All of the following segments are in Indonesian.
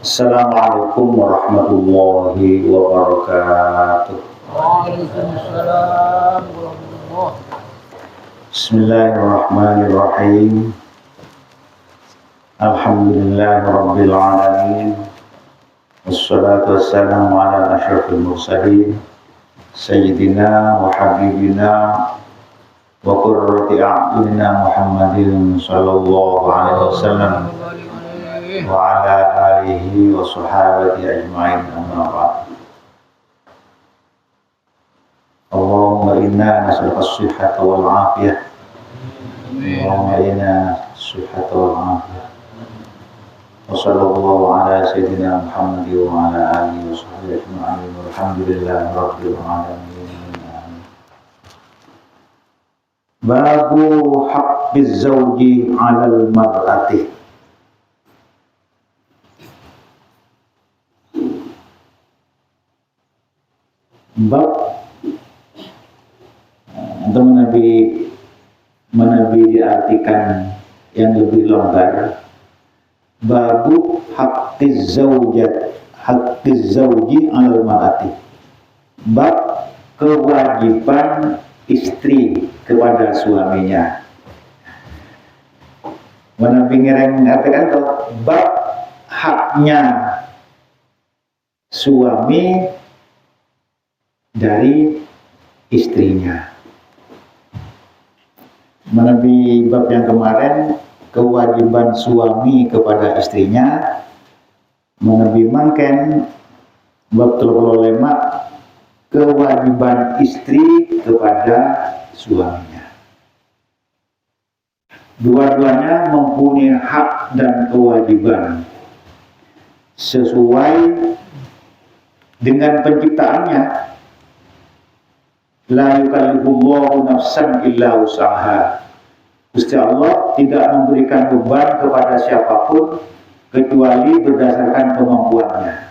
Assalamualaikum warahmatullahi wabarakatuh. Waalaikumsalam warahmatullahi. Bismillahirrahmanirrahim. Alhamdulillahirabbil alamin. Wassalatu wassalamu ala asyrafil mursalin sayyidina wa habibina wa qurrati a'yunina Muhammadin sallallahu alaihi wasallam wa ala alihi wa sahabati ajma'in, amma ba'd. Allahumma inna nas'aluka as-sihhata wal 'afiyah. Allahumma inna as-sihhata wal 'afiyah. Wa sallallahu ala sayyidina Muhammad wa ala alihi wa sahbihi ajma'in. Walhamdulillahi rabbil alamin. Babu haqqiz zawji 'alal mar'ati. Bab atau menabi diartikan yang lebih longgar. Babu haqqiz zawji 'alal mar'ati. Bab kewajiban istri kepada suaminya. Menabi ngereng artikan tuh bab haknya suami dari istrinya. Menabi bab yang kemarin kewajiban suami kepada istrinya, menabi mangken bab 35 kewajiban istri kepada suaminya. Dua-duanya mempunyai hak dan kewajiban sesuai dengan penciptaannya. La yukallifullahu nafsan illa usaha. Gusti Allah tidak memberikan beban kepada siapapun kecuali berdasarkan kemampuannya.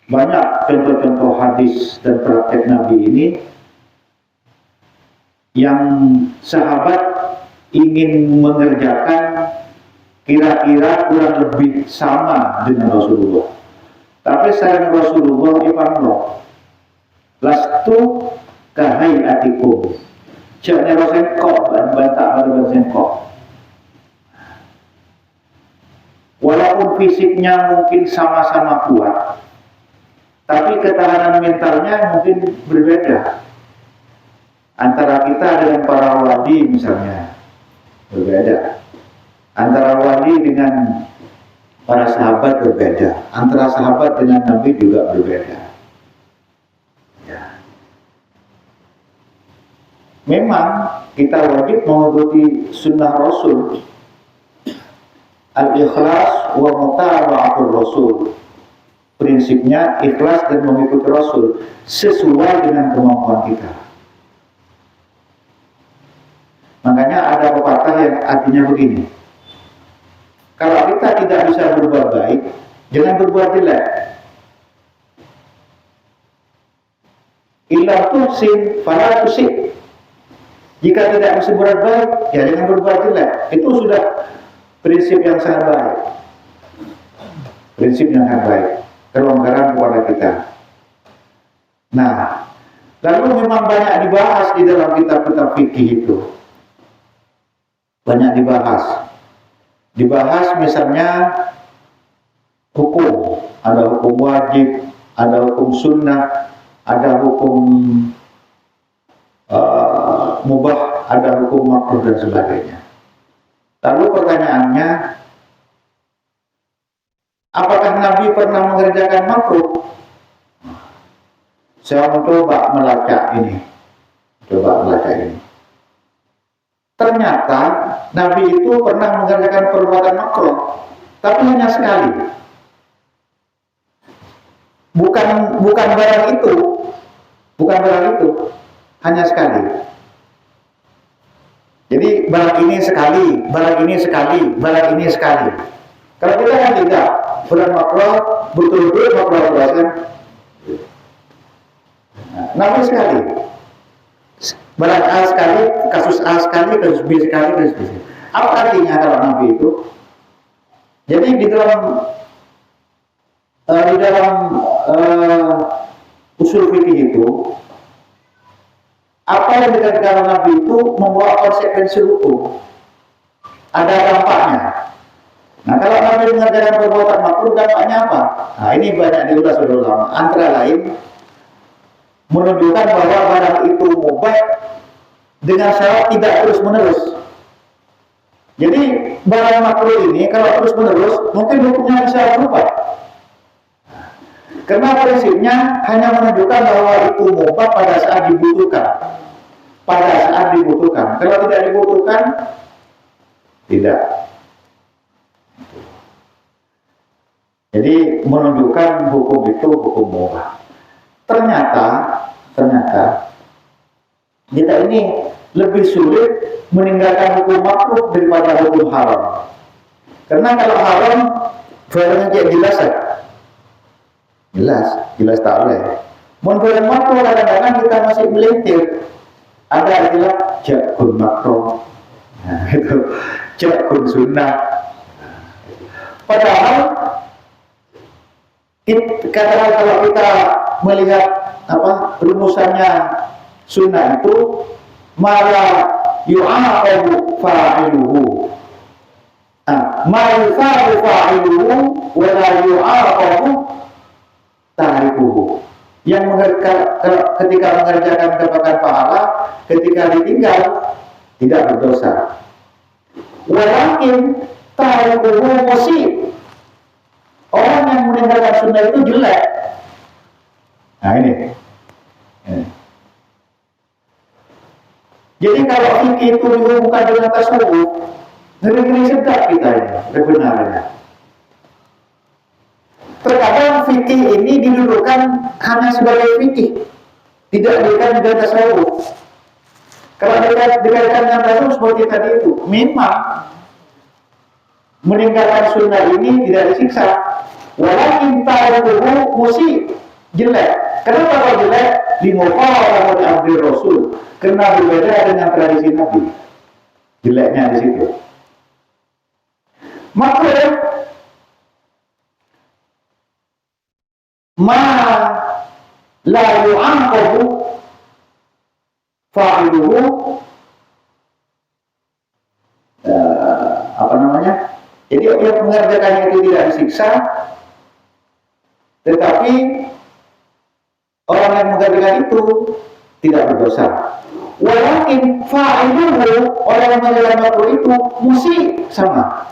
Banyak contoh-contoh hadis dan praktek Nabi ini yang sahabat ingin mengerjakan kira-kira kurang lebih sama dengan Rasulullah. Tapi sayang Rasulullah ipanloh lastu kahayatikum. Caknya Rasulullah bantah Rasulullah. Walaupun fisiknya mungkin sama-sama kuat, tapi ketahanan mentalnya mungkin berbeda. Antara kita dengan para wali misalnya berbeda. Antara wali dengan para sahabat berbeda. Antara sahabat dengan Nabi juga berbeda. Ya. Memang kita wajib mengikuti sunnah Rasul. Al-ikhlas wa mutaba'atul Rasul. Prinsipnya ikhlas dan mengikuti Rasul sesuai dengan kemampuan kita. Makanya ada pepatah yang artinya begini. Kalau kita tidak bisa berbuat baik, jangan berbuat jelek. Illa tuhsin fala tusik. Jika tidak bisa berbuat baik, ya jangan berbuat jelek. Itu sudah prinsip yang sangat baik. Prinsip yang sangat baik. Kelonggaran kepada kita. Nah, lalu memang banyak dibahas di dalam kitab-kitab fikih itu. Banyak dibahas. Dibahas misalnya hukum. Ada hukum wajib, ada hukum sunnah, ada hukum mubah, ada hukum makruh dan sebagainya. Lalu pertanyaannya, apakah Nabi pernah mengerjakan makruh? Saya mencoba melacak ini. Ternyata Nabi itu pernah mengerjakan perbuatan makruh, tapi hanya sekali. Bukan barang itu, hanya sekali. Jadi barang ini sekali, barang ini sekali. Kalau kita kan tidak, bulan makruh betul-betul makruh kan? Nabi sekali. Barang A sekali, kasus A sekali, kasus B sekali, kasus B sekali. Apa artinya kalau Nabi itu? Jadi di dalam usul fikih itu, apa yang dikatakan Nabi itu membawa konsekuensi hukum, ada dampaknya. Nah, kalau Nabi mengerjakan perbuatan makruh, dampaknya apa? Nah, ini banyak diulas oleh ulama. Antara lain menunjukkan bahwa barang itu mubah dengan syarat tidak terus menerus. Jadi barang makruh ini kalau terus menerus mungkin hukumnya bisa berubah. Karena prinsipnya hanya menunjukkan bahwa itu mubah pada saat dibutuhkan. Pada saat dibutuhkan. Kalau tidak dibutuhkan, tidak. Jadi menunjukkan hukum itu hukum mubah. Ternyata kita ini lebih sulit meninggalkan hukum makruh daripada hukum haram. Karena kalau haram barangnya kayak jelas ya. Jelas tak boleh. Barang makruh kadang-kadang kita masih melintir. Ada istilah jakun makruh. Nah, itu jakun sunnah. Padahal katakan kalau kita melihat rumusannya sunnah itu mala yu'aqabu fa'iluhu, ma yusabu fa'iluhu wa la yu'aqabu tarikuhu. Yang ketika mengerjakan mendapatkan pahala, ketika ditinggal tidak berdosa. Walakin tarikuhu musib. Orang yang meninggalkan sunnah itu jelek. Nah ini. Jadi kalau fikih itu dihubungkan dengan tasawuf, ngeri-ngeri sedap kita ini, kebenarannya. Terkadang fikih ini didudukkan hanya sebagai fikih, tidak dikaitkan dengan tasawuf. Kalau dikaitkan dengan tasawuf seperti tadi itu, memang meninggalkan sunnah ini tidak disiksa. Walakin ta'ruhu musib, jelek. Kenapa kalau jelek? Limukhalafati amri Rasul. Karena berbeda dengan tradisi Nabi. Jeleknya di situ. Maka ma la yu'aqabu fa'iluhu, jadi yang mengerjakannya itu tidak disiksa, tetapi orang yang mengerjakan itu tidak berdosa. Walakin fa'iluhu, orang yang mengerjakan makruh itu musik sama.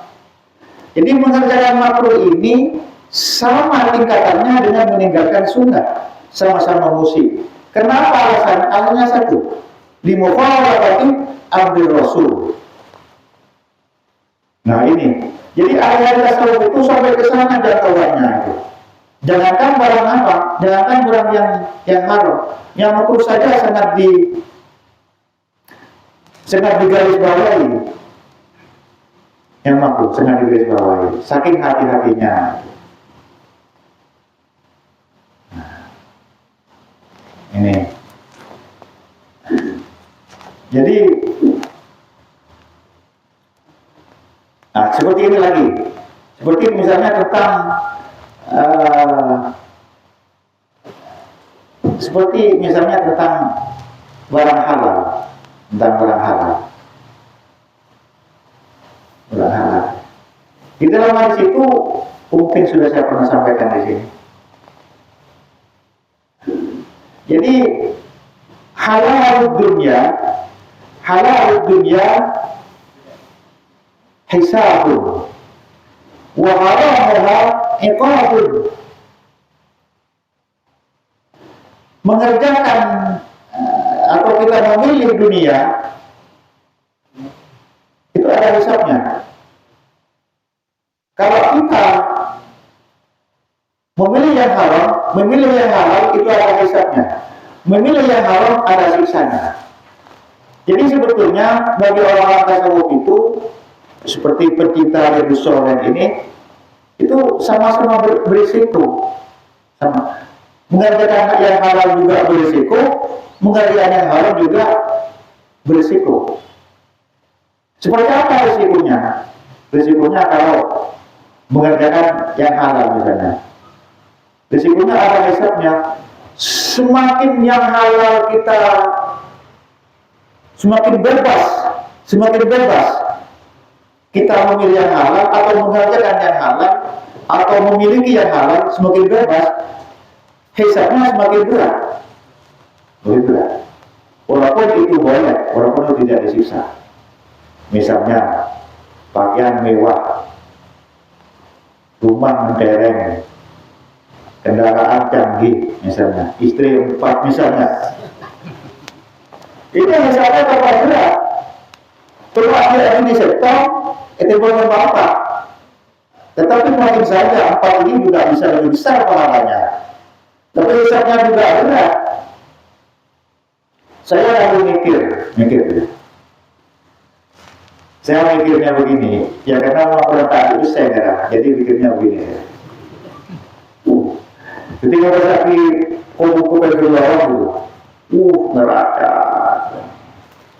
Jadi mengerjakan makruh ini sama tingkatannya dengan meninggalkan sunnah, sama-sama musik. Kenapa alasan? Alasannya satu, limukhalafati amri Rasul. Nah ini, jadi ayat tasawuf itu sampai ke sana jangkauannya itu. Jangankan barang apa, jangankan barang yang haram, yang makruh saja sangat digaris bawahi. Yang makruh sangat digaris bawahi, saking hati-hatinya. Nah, ini. Jadi, seperti ini lagi. Seperti misalnya tentang barang halal, tentang barang halal. Di dalam hadis itu mungkin sudah saya pernah sampaikan di sini. Jadi halal hisabun wa haramuha iqabun. Mengerjakan atau kita memilih dunia itu ada hisabnya. Kalau kita memilih yang halal itu ada hisabnya. Memilih yang haram ada siksanya. Jadi sebetulnya bagi orang-orang tasawuf itu seperti pecinta Riyadhus Shalihin ini itu sama-sama berisiko. Sama. Mengerjakan yang halal juga berisiko, mengerjakan yang haram juga berisiko. Seperti apa risikonya? Risikonya kalau mengerjakan yang halal misalnya. Risikonya ada hisabnya. Semakin yang halal kita semakin bebas kita memilih yang halal atau mengerjakan yang halal atau memiliki yang halal, semakin bebas, hisabnya semakin berat. Walaupun itu boleh, walaupun itu tidak disiksa. Misalnya pakaian mewah, rumah mentereng, kendaraan canggih, misalnya istri 4 misalnya, itu misalnya tambah berat. Kalau akhirnya ini disetor, itu boleh apa? Tetapi mungkin saja 4 ini juga bisa lebih besar pahalanya. Tapi hisabnya juga berat. Saya lagi mikir. Saya mikirnya begini, ya karena mau perintah itu saya darah, jadi pikirnya begini. Ketika berarti buku keluar neraka.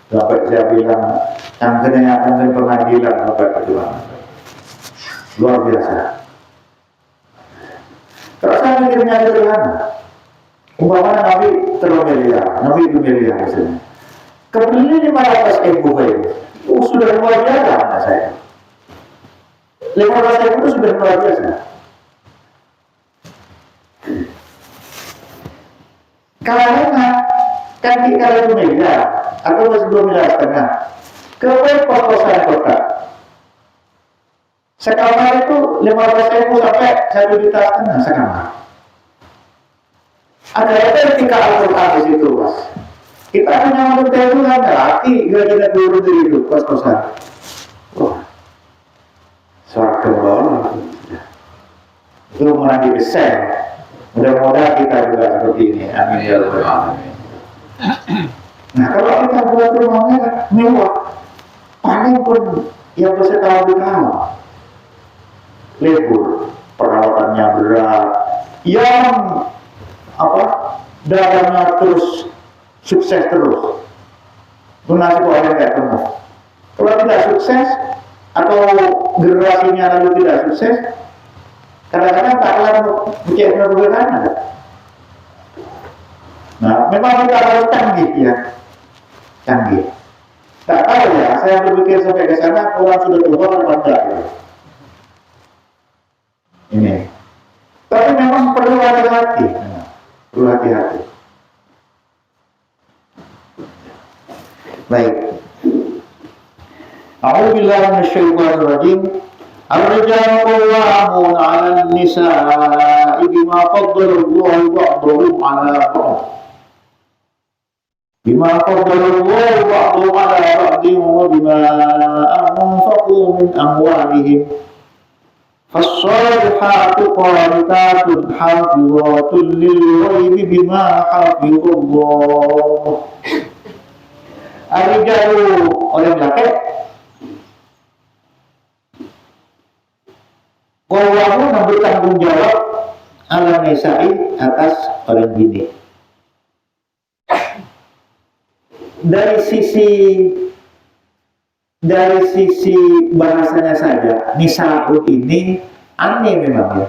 Sampai saya bilang, tangkanya akan pengadilan sampai perjuangan. Luar biasa. Kalau saya mikirnya sederhana, umpamanya Nabi terlalu miliar, Nabi 2 miliar misalnya. Kebeli 500.000 sudah luar biasa anak saya. 500.000 itu sudah luar biasa. Kalau kan kalau 2 miliar atau masih 2,5 miliar, kemudian kos-kosan kota. Sekamar itu 15.000 sampai 1,5 juta sekamar. Ada etika Al-Quran di situ, Mas. Kita hanya untuk Tuhan, laki gak tidak turun dari itu kos-kosan. Wah, suatu Allah. Itu menjadi besar. Mudah-mudahan kita juga seperti ini. Amin ya Rabbal alamin. Nah, kalau kita buat rumahnya mewah, paling pun yang bisa tahu di kamar. Lebur, perawatannya berat, yang dagangnya terus sukses terus. Menasib orang kayak penuh. Kalau tidak sukses atau generasinya lalu tidak sukses, kadang-kadang tak akan mencari bagaimana. Nah, memang kita harus canggih ya, canggih. Tak tahu ya, saya berpikir sampai ke sana orang sudah tua atau tidak ya. Ini. Tapi memang perlu hati-hati. Perlu hati-hati. Baik. A'udzubillahi minasyaitonir rajim. Ar-rijalu qawwamuna 'alan nisaa'i bima faddala Allahu ba'dahum 'ala ba'd. Bima faddala Allahu ba'dahum 'ala ba'din wa bima anfaqu min amwalihim. فالصالحات قانتات حافظات للغيب بما حفظ الله. Ar-rijalu orang laki qawwamun bertanggung jawab ala nisa'i atas orang bini. Dari sisi bahasanya saja, nisa'ud ini aneh memang ya.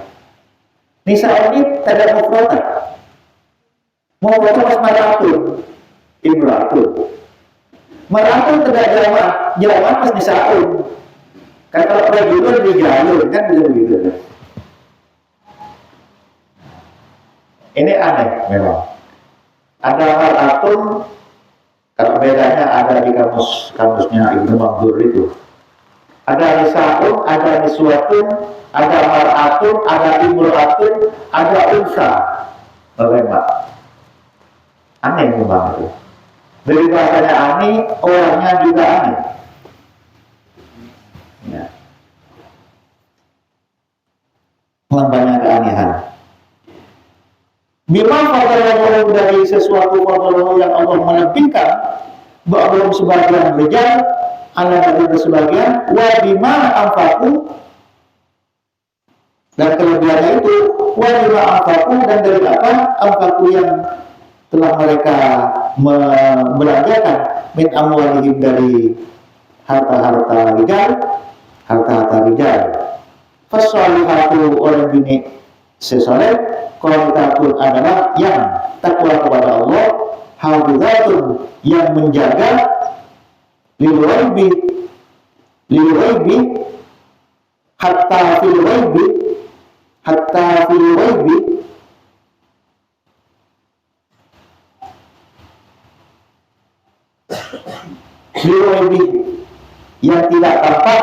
Nisa'ud ini tidak mufradat. Mufradat mas maratun, imratun. Maratun tidak jamak mas nisa'ud. Kan kalau rajulun rijalun kan bisa begitu. Ini aneh memang. Ada maratun. Kalau bedanya ada di kamusnya Ibnu Mandur itu. Ada nisa'un, ada niswatun, ada mar'atun, ada imra'atun, ada unsa. Bagaimana? Aneh memang itu. Dari bahasanya aneh, orangnya juga aneh. Ya. Lambangnya keanehan. Memang fadl dari sesuatu fadl yang Allah melebihkan ba'dhum sebagian rijal ala dari sebagian wa bima anfaqu, dan kelebihannya itu wa bima anfaqu, dan dari apa anfaqu yang telah mereka membelanjakan min amwalihim dari harta-harta rijal. Fasolihatu orang bini sesoleh, qanitatun adalah yang takwa kepada Allah, hafizatun yang menjaga lil ghaibi hatta fil ghaibi yang tidak tampak,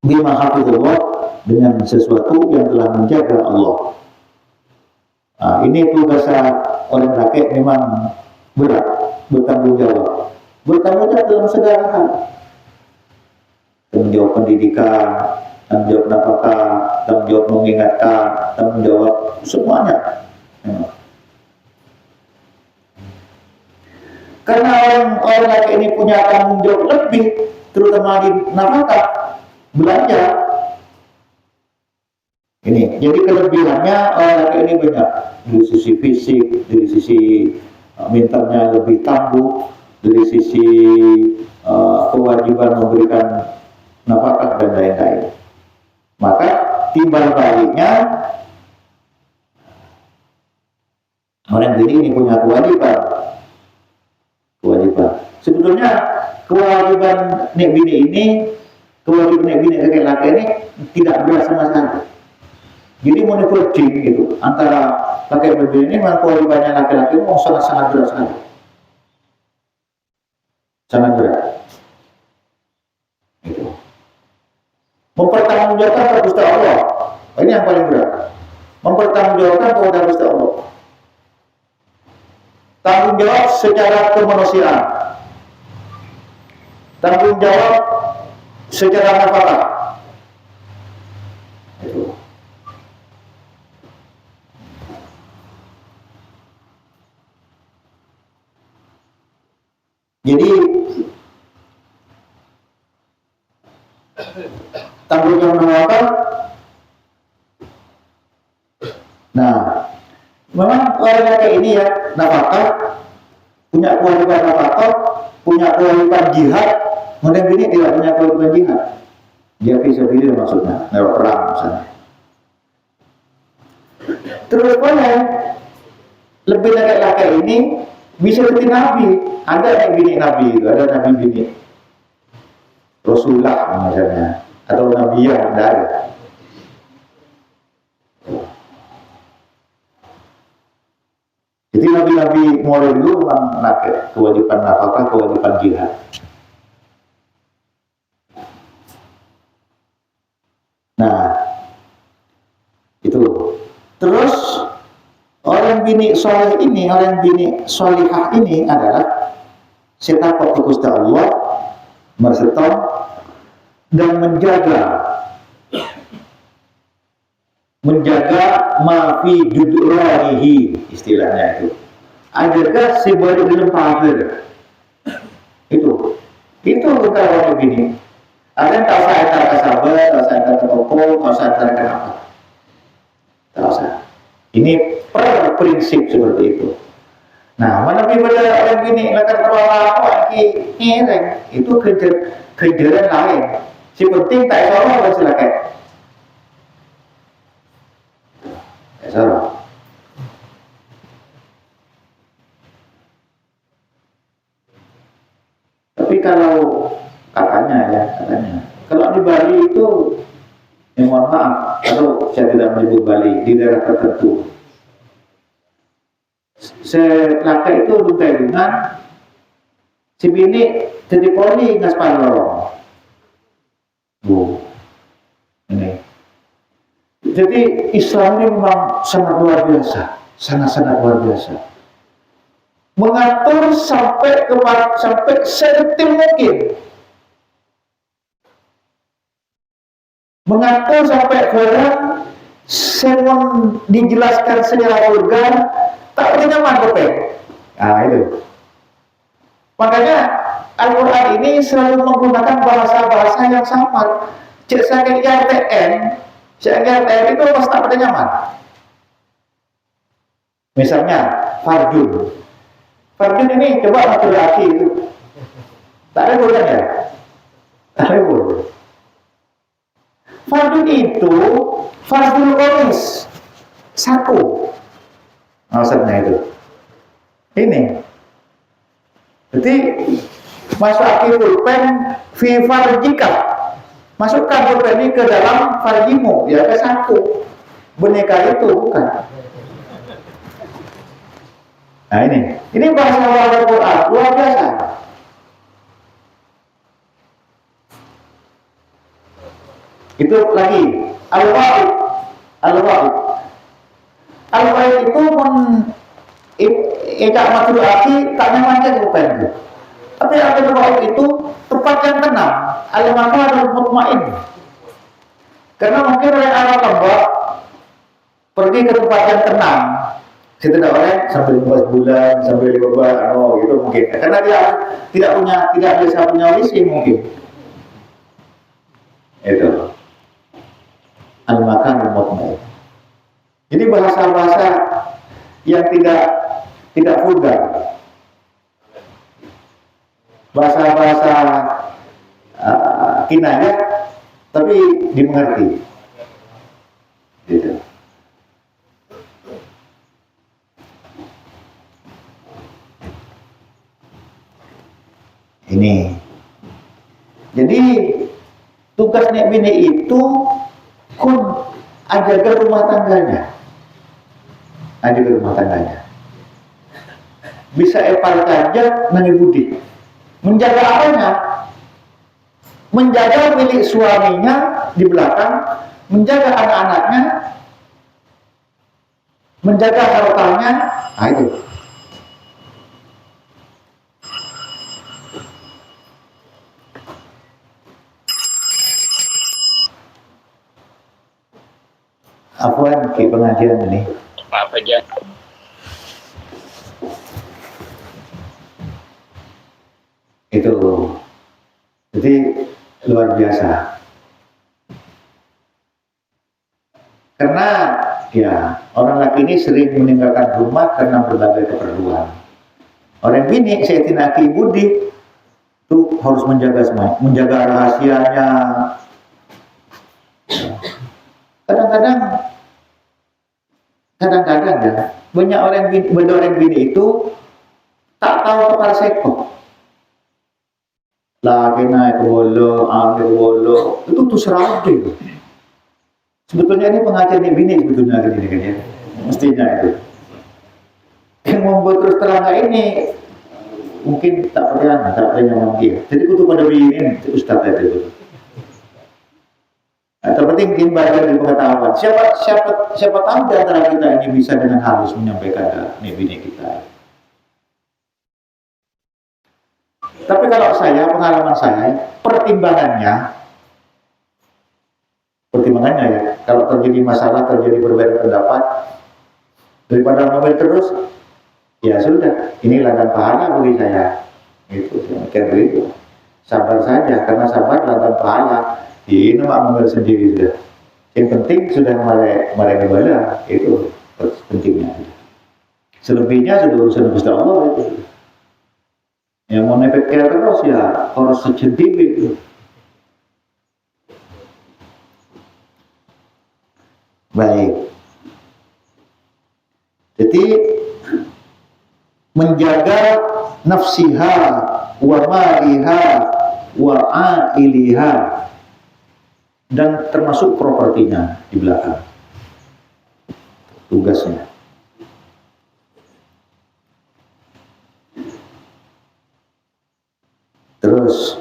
bima hafizullah dengan sesuatu yang telah menjaga Allah. Nah, ini tugas orang rakyat memang berat, bertanggung jawab dalam segala hal. Tanggung jawab pendidikan, tanggung jawab nafkah, tanggung jawab mengingatkan, tanggung jawab semuanya. Karena orang laki ini punya tanggung jawab lebih, terutama di nafkah, belanja. Ini, jadi kelebihannya orang laki ini banyak dari sisi fisik, dari sisi mentalnya lebih tangguh, dari sisi kewajiban memberikan nafkah dan lain-lain. Maka timbal baliknya orang ini punya kewajiban. Sebetulnya kewajiban nek bini ini, kewajiban nek bini kakek laki ini tidak berat sama sekali. Jadi monitoring gitu antara laki dan bini ini, memang kewajibannya laki-laki itu sangat berat sekali. Sangat berat. Gitu. Mempertanggungjawabkan kepada Gusti Allah. Ini yang paling berat. Mempertanggungjawabkan kepada Gusti Allah. Tanggung jawab secara kemanusiaan. Tanggung jawab secara nafkah. Itu. Jadi tanggung jawab nafkah. Nah, memang orang kayak ini ya, nafkah, punya kewajiban nafkah, punya kewajiban jihad. Kemudian ini tidak punya kewajiban jihad. Dia fisabilillah maksudnya, lewat perang misalnya. Terus boleh lebih laki-laki ini bisa jadi nabi. Ada yang bini nabi itu, ada nabi bini Rasulullah misalnya, atau nabi yang ada. Jadi nabi-nabi mulai dulu memang kewajiban nafkah, kewajiban jihad. Nah, itu. Terus orang bini soleh ini, orang bini solihah ini adalah setakwa Gusti Allah, merseton dan menjaga mafi juduranihi, istilahnya itu. Adakah sebagai dalam pagar? Itu bukan orang bini. Ada yang tak usah antar ke sahabat, tak usah antar ke toko, tak usah antar ke apa. Tak usah. Ini per prinsip seperti itu. Nah, mana pada orang bini lakukan perwala ngereng, itu kejaran lain. Si penting tak salah atau silakan. Tak salah. Tapi kalau katanya, kalau di Bali itu, mohon maaf, atau saya tidak menyebut Bali, di daerah tertentu, selaka itu dukai dengan si bini jadi poli ngaspal lorong. Ini. Jadi Islam ini memang sangat luar biasa, sangat luar biasa. Mengatur sampai sedetil mungkin. Mengatur sampai barang sermon dijelaskan secara vulgar, tak punya nyaman kopek. Nah itu. Makanya Al-Quran ini selalu menggunakan bahasa-bahasa yang samar. Cek saya RTN itu pasti tak pada nyaman. Misalnya Fardun ini coba materi itu. Tak ada godaannya. Boleh. Fardu itu fardul qomis. Satu. Maksudnya itu. Ini. Jadi masuk pulpen fi farjika. Masukkan pulpen ini ke dalam farjimu. Ya ke satu. Boneka itu bukan. Nah ini bahasa Al-Quran luar biasa. Itu lagi al-wa'id. Al-wa'id. Al-wa'id itu ijak matul aki tak nyamankan bukan itu. Tapi al-wa'id itu tempat yang tenang. Al-makanul mutmain. Karena mungkin oleh anak lembab pergi ke tempat yang tenang. Situ tidak oleh sambil 15 bulan, sambil 5 bulan, gitu mungkin. Karena dia tidak bisa punya visi mungkin. Itu. Al-makanul mutmain. Jadi bahasa-bahasa yang tidak vulgar. Bahasa-bahasa kinayah tapi dimengerti. Gitu. Ini. Jadi tugas nek bini itu kun ajaga rumah tangganya. Ajaga rumah tangganya. Bisa epal saja nangi budi. Menjaga apanya? Menjaga milik suaminya di belakang, menjaga anak-anaknya, menjaga hartanya. Nah itu. Apaan ke pengajian ini? Apa aja? Itu. Jadi luar biasa. Karena ya orang laki ini sering meninggalkan rumah karena berbagai keperluan. Orang bini saya tinaki budi itu harus menjaga semua, menjaga rahasianya. Kadang-kadang ya banyak orang bini itu tak tahu kepala sekok. Laki naik ke bolo, ambil ke bolo, itu serati. Sebetulnya ini pengajian bini sebetulnya ini kan ya, mestinya itu. Yang membuat terus terang ini mungkin tak pernah ngomong dia. Jadi kutu pada bini Ustaz itu. Nah, terpenting mungkin bagian dari pengetahuan. Siapa tahu di antara kita ini bisa dengan halus menyampaikan bini kita. Tapi kalau pengalaman saya, pertimbangannya ya, kalau terjadi masalah, terjadi berbeda pendapat, daripada ngomel terus, ya sudah, ini ladang pahala bagi saya. Itu, saya begitu. Sabar saja, karena sabar ladang pahala. Ini mak ngomel sendiri sudah. Yang penting sudah mereka bala, itu pentingnya. Selebihnya sudah urusan Gusti Allah itu. Yang mau nepek terus ya harus sejentik itu. Baik. Jadi menjaga nafsiha wa maliha wa ailiha dan termasuk propertinya di belakang. Tugasnya. Terus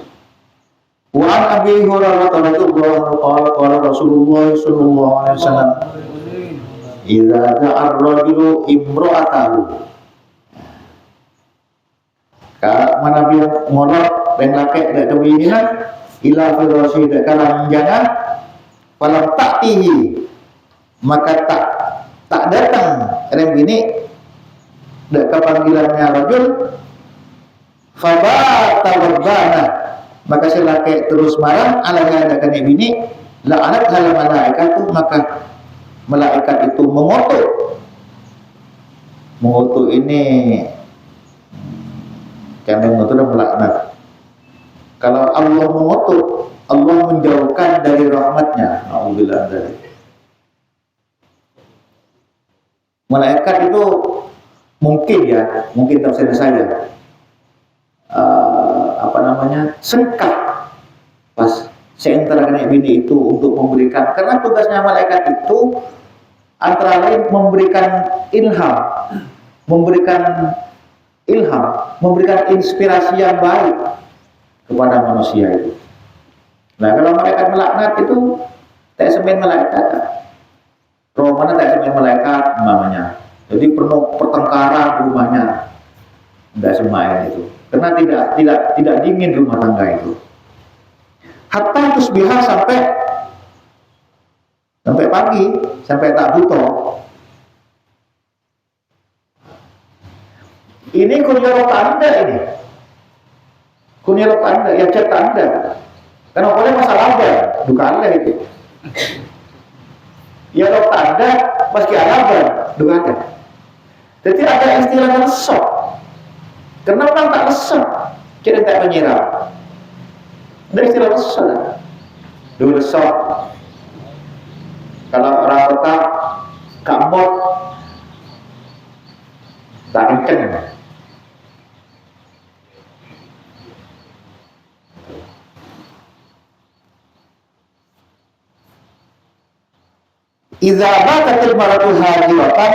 wa Abi Hurairah radhiyallahu anhu Rasulullah sallallahu alaihi wasallam idza da'a ar-rajulu imra'atahu ka manabi ngorot ben laki dak kewinginan ila firasyi dak kalang jangan falam ta'tihi maka tak datang rem bini dak panggilannya rajul fabata warbana maka si laki terus marah alanya ada kena bini la'anat hal malaikat tuh maka malaikat itu mengutuk ini kami mengutuk dan melaknat Kalau Allah mengutuk, Allah menjauhkan dari rahmatnya. Na'udzubillah dari. Malaikat itu mungkin tafsir saya sengkak pas seantara kena bini itu untuk memberikan, karena tugasnya malaikat itu antara lain memberikan inspirasi yang baik kepada manusia itu. Nah, kalau malaikat melaknat itu tak semen malaikat, roh mana tak semen malaikat namanya. Jadi penuh pertengkaran rumahnya, enggak semain itu, karena tidak dingin rumah tangga itu. Hatta tusbihah sampai pagi, sampai tak butuh. Ini kunyolok Anda ini. Kunyolok Anda, ya cerita Anda. Karena oleh masalah Anda, duka Anda itu. Ya lok Anda, meski Anda, duka Anda. Jadi ada istilah lesok. Karena orang tak lesok, jadi tak menyiram. Ada istilah lesok. Dulu lesok. Kalau orang kota kamot tak kenceng. Idza batatil maratu hajiratan.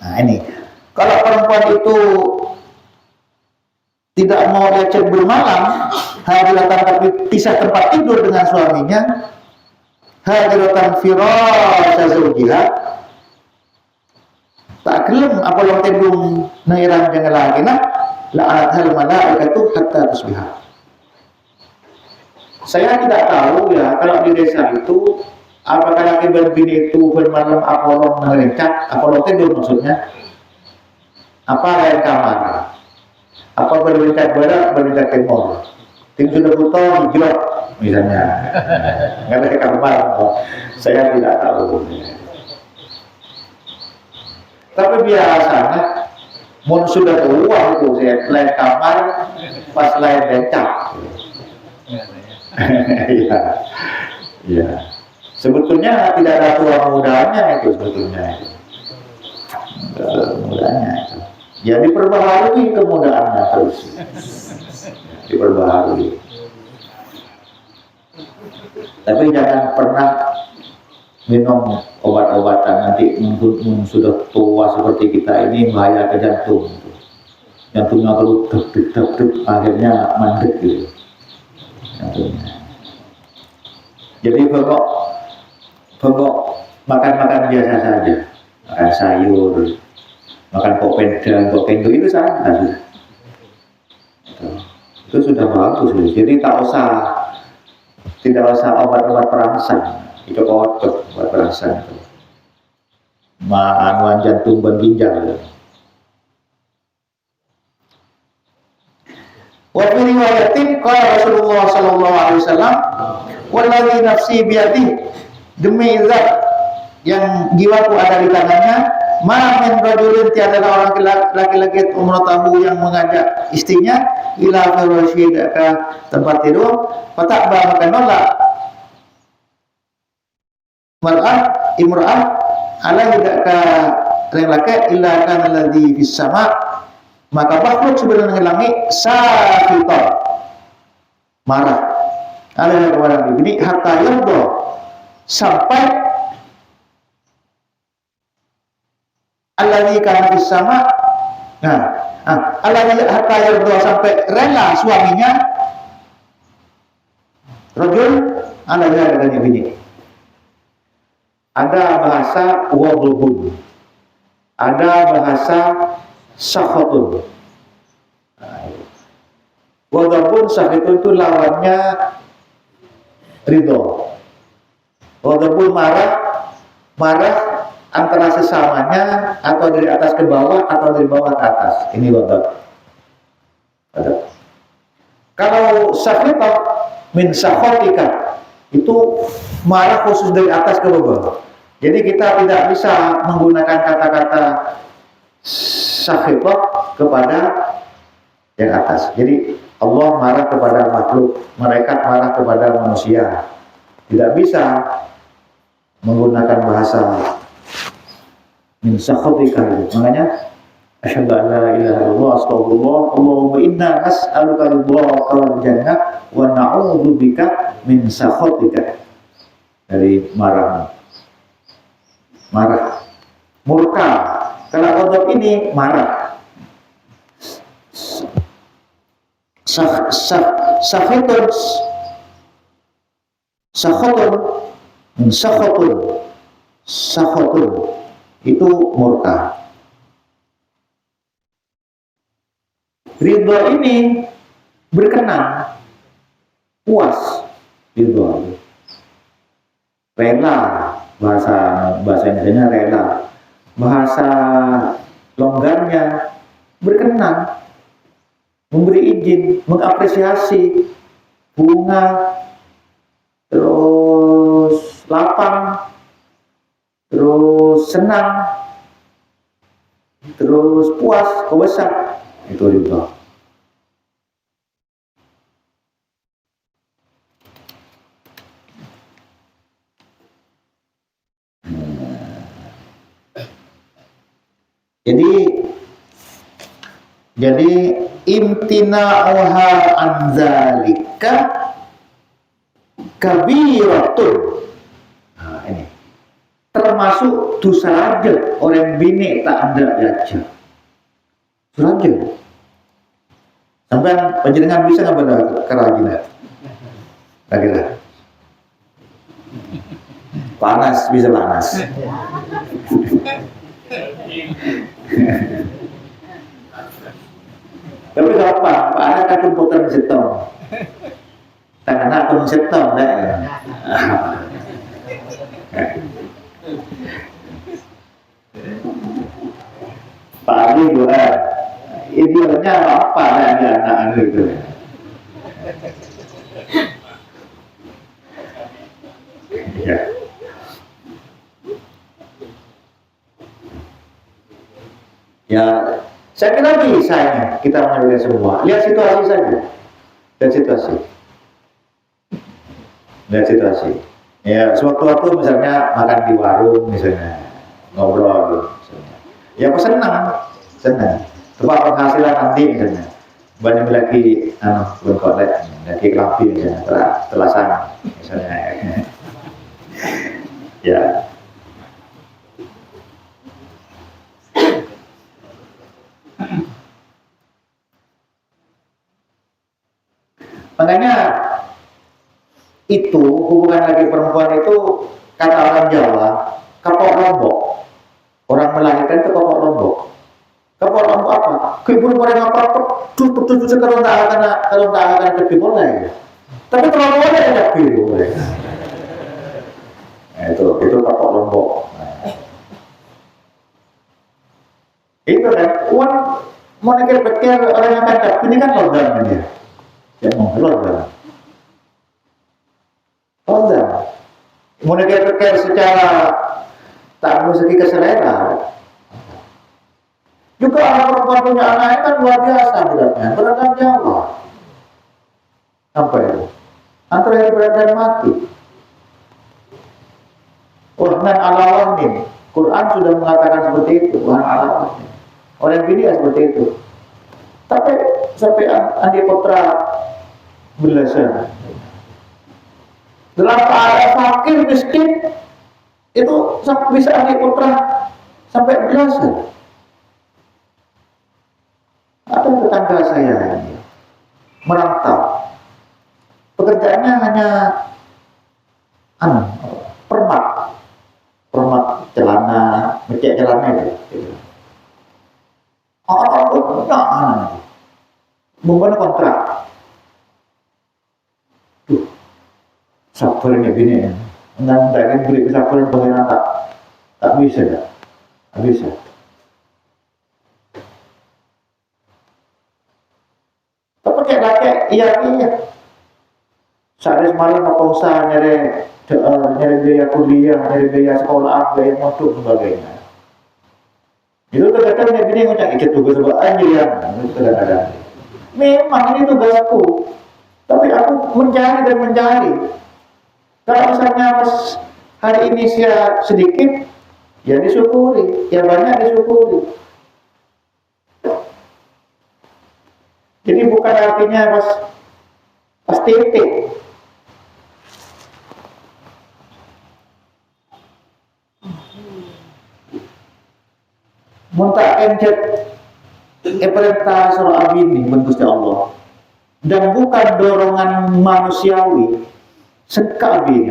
Nah ini, kalau perempuan itu tidak mau lecet bermalam, hajiratan tapi pisah tempat tidur dengan suaminya, hajiratan firasya zawjiha, tak gelem apa yang tedung nairan jangan lagi nak la'anat hal malaikatu hatta tusbiha. Saya tidak tahu ya kalau di desa itu apakah laki berbini itu bermalam Apollo mengerencak, Apollo tidur maksudnya, apa lain kamar, apa berbencak barat, berbencak timur, tim sudah butuh hijrah misalnya, nggak ada kamar, saya tidak tahu. Tapi biasanya, mun sudah tua itu saya lain kamar, pas lain bencak, iya. Sebetulnya tidak ada tua mudanya itu sebetulnya. Mudanya itu. Ya diperbaharui kemudaannya terus. Diperbaharui. Tapi jangan pernah minum obat-obatan, nanti sudah tua seperti kita ini bahaya ke jantung. Jantungnya kalau deg-deg akhirnya mandek gitu. Jantungnya. Jadi pokok makan biasa saja, makan sayur, makan kok pendang itu saja. Itu sudah bagus. Jadi tidak usah obat-obat perangsang. Itu obat perangsang itu. Anuan jantung dan ginjal. Wa fi riwayatin qala Rasulullah sallallahu alaihi wasallam, "Wallazi nafsi biyadihi," demi zat yang jiwaku ada di tangannya, ma min rajulin tiada orang laki-laki umratahu yang mengajak istrinya ila firasyi ke tempat tidur, fatabba maka nolak imra'ah alaihi ka laki illa kana alladhi fis sama', maka makhluk sebelum langit safitar marah alaihi kepada diri hatta yardo sampai alladzi kana fis sama'. Alladzi hatta yardo sampai rela suaminya rajul alladzi adanya bini. Ada bahasa wadhubun, ada bahasa sakhatun. Wadhubun sakhatun itu lawannya ridho. Wadhubun marah antara sesamanya, atau dari atas ke bawah, atau dari bawah ke atas. Ini wadhub. Kalau sakhita min sakhatika itu marah khusus dari atas ke bawah. Jadi kita tidak bisa menggunakan kata-kata sakhita kepada yang atas. Jadi Allah marah kepada makhluk, malaikat marah kepada manusia. Tidak bisa menggunakan bahasa min sakhatika. Makanya asyhadu an la ilaha illallah astagfirullah Allahumma inna nas'aluka ridhaka wal jannah wa na'udzubika min sakhatika. Dari marah, murka. Kalau ghadab ini marah. Sakhatun itu murka. Ridho ini berkenan, puas, ridho. Rela, bahasa Indonesia rela. Bahasa longgarnya berkenan, memberi izin, mengapresiasi, bunga, terus lapang, terus senang, terus puas, kebesar. Itu ridho. Jadi imtina'uha anzalika kabiratun. Nah, ini termasuk dosa raja orang bini tak ada raja. Raja. Sampai panjenengan bisa nggak pada kerajinan? Kira-kira. Panas, bisa panas. Tapi kalau Pak anak akun putar setong, tangan akun setong, Pak Ali juga, idealnya apa ada anak itu? Ya. Ya, saya kira bisa ya kita mengambil semua. Lihat situasi saja. Lihat situasi. Ya, sewaktu-waktu misalnya makan di warung misalnya, ngobrol misalnya. Ya, aku senang. Tempat penghasilan nanti misalnya. Banyak lagi, bengkolek, lagi kelampi misalnya, telasan misalnya. Ya. Makanya itu hubungan laki perempuan itu kata orang Jawa kapok lombok. Orang melahirkan itu kapok lombok. Kapok lombok apa? Kibur mereka apa? Tuh kalau tak akan kebibur lagi. Tapi terlalu ada yang kebibur. Nah, itu kapok lombok. Nah. Itu kan uang mau pikir orang yang kacau ini kan logam dia. Yang mengeluarkan mau pikir secara tak segi keselera juga anak perempuan punya anak kan luar biasa beratnya beratkan Jawa apa itu antara hidup dan mati. Wahnan alawanin Quran sudah mengatakan seperti itu. Wahnan alawanin orang bini seperti itu. Tapi sampai Andi Putra belasan dalam keadaan fakir miskin itu bisa Andi Putra sampai belasan. Ada tetangga saya ini merantau, pekerjaannya hanya permak celana, ngecek celana itu. Orang membuat kontrak. Sabarnya gini ya. Undang-undang beri kesabaran pengen tak bisa ya. Tak bisa. Tapi kayak iya. Sehari semalam apa usaha nyari biaya kuliah, nyari biaya sekolah, biaya motor sebagainya. Itu kadang-kadang dia gini ngucap ikut tugas sebab anjir itu kadang-kadang. Memang ini tugasku, tapi aku mencari dan mencari. Kalau misalnya pas hari ini saya sedikit, ya disyukuri, ya banyak disyukuri. Jadi bukan artinya pas titik. Muntak encet perintah surah abini bentuknya Allah, dan bukan dorongan manusiawi. Sekali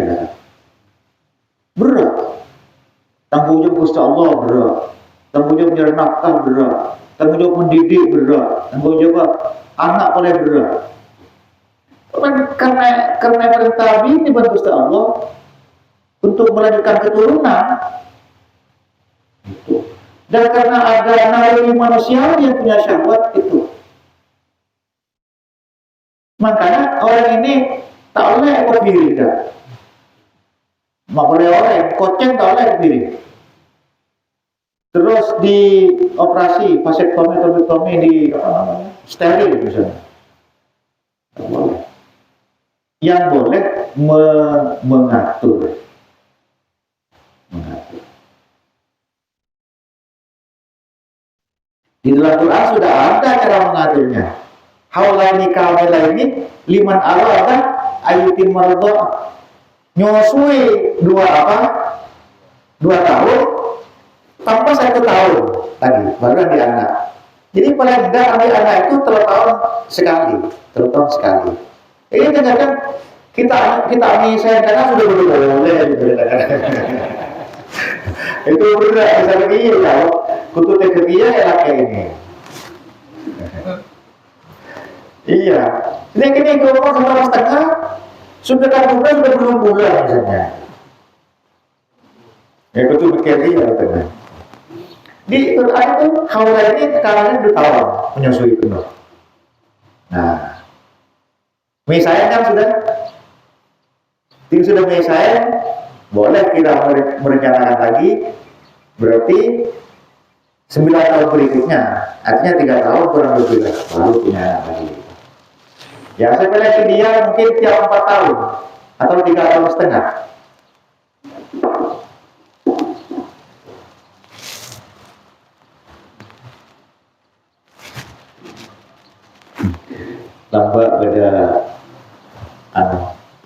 berat. Tanggung jawab Gusti Allah berat. Tanggung jawab mencari nafkah berat. Tanggung jawab mendidik berat. Tanggung jawab anak oleh berat. Karena perintah ini buat Gusti Allah untuk melanjutkan keturunan itu. Dan karena ada naluri manusia yang punya syahwat itu, makanya orang ini tak boleh ekor kiri dah. Tak boleh orang koceng, tak boleh kiri. Terus di operasi vasektomi di steril misalnya. Tak boleh. Yang boleh mengatur. Di dalam Quran sudah ada cara mengaturnya. Haulaini kamilaini liman arada ayutim marudha. Nyusui 2 tahun tanpa 1 tahun lagi baru di anak. Jadi paling tidak ambil anak itu 3 tahun sekali. Ini kadang-kadang kita ambil saya karena sudah boleh itu benar misalnya iya kalau kutu teketia ya kayak ini. Iya. Ini kalau mau 1,5 sudah sudah belum bulan misalnya. Ya kutu bekerja ya katanya. Di Quran itu Haula ini sekarang 2 tahun menyusui penuh. Nah, misalnya kan sudah misalnya boleh kita merencanakan lagi, berarti 9 tahun berikutnya, artinya 3 tahun kurang lebih baru punya anak lagi. Ya saya pilih dia mungkin tiap 4 tahun atau 3 tahun setengah. Lambat pada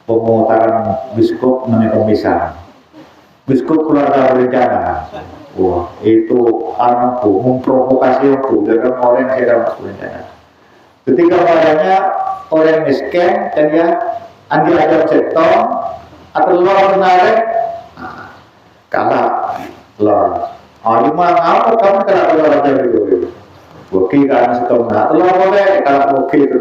pemutaran biskop mengenai pemisahan. Biskop keluarga berencana. Wah, itu anakku memprovokasi aku dengan orang yang sedang masuk berencana. Ketika padanya orang miskin dan dia andi ajar setong atau luar menarik, kalah luar. Lima apa kamu kalah luar ajar itu? Bukti kan setong, atau luar boleh kalah bukti itu.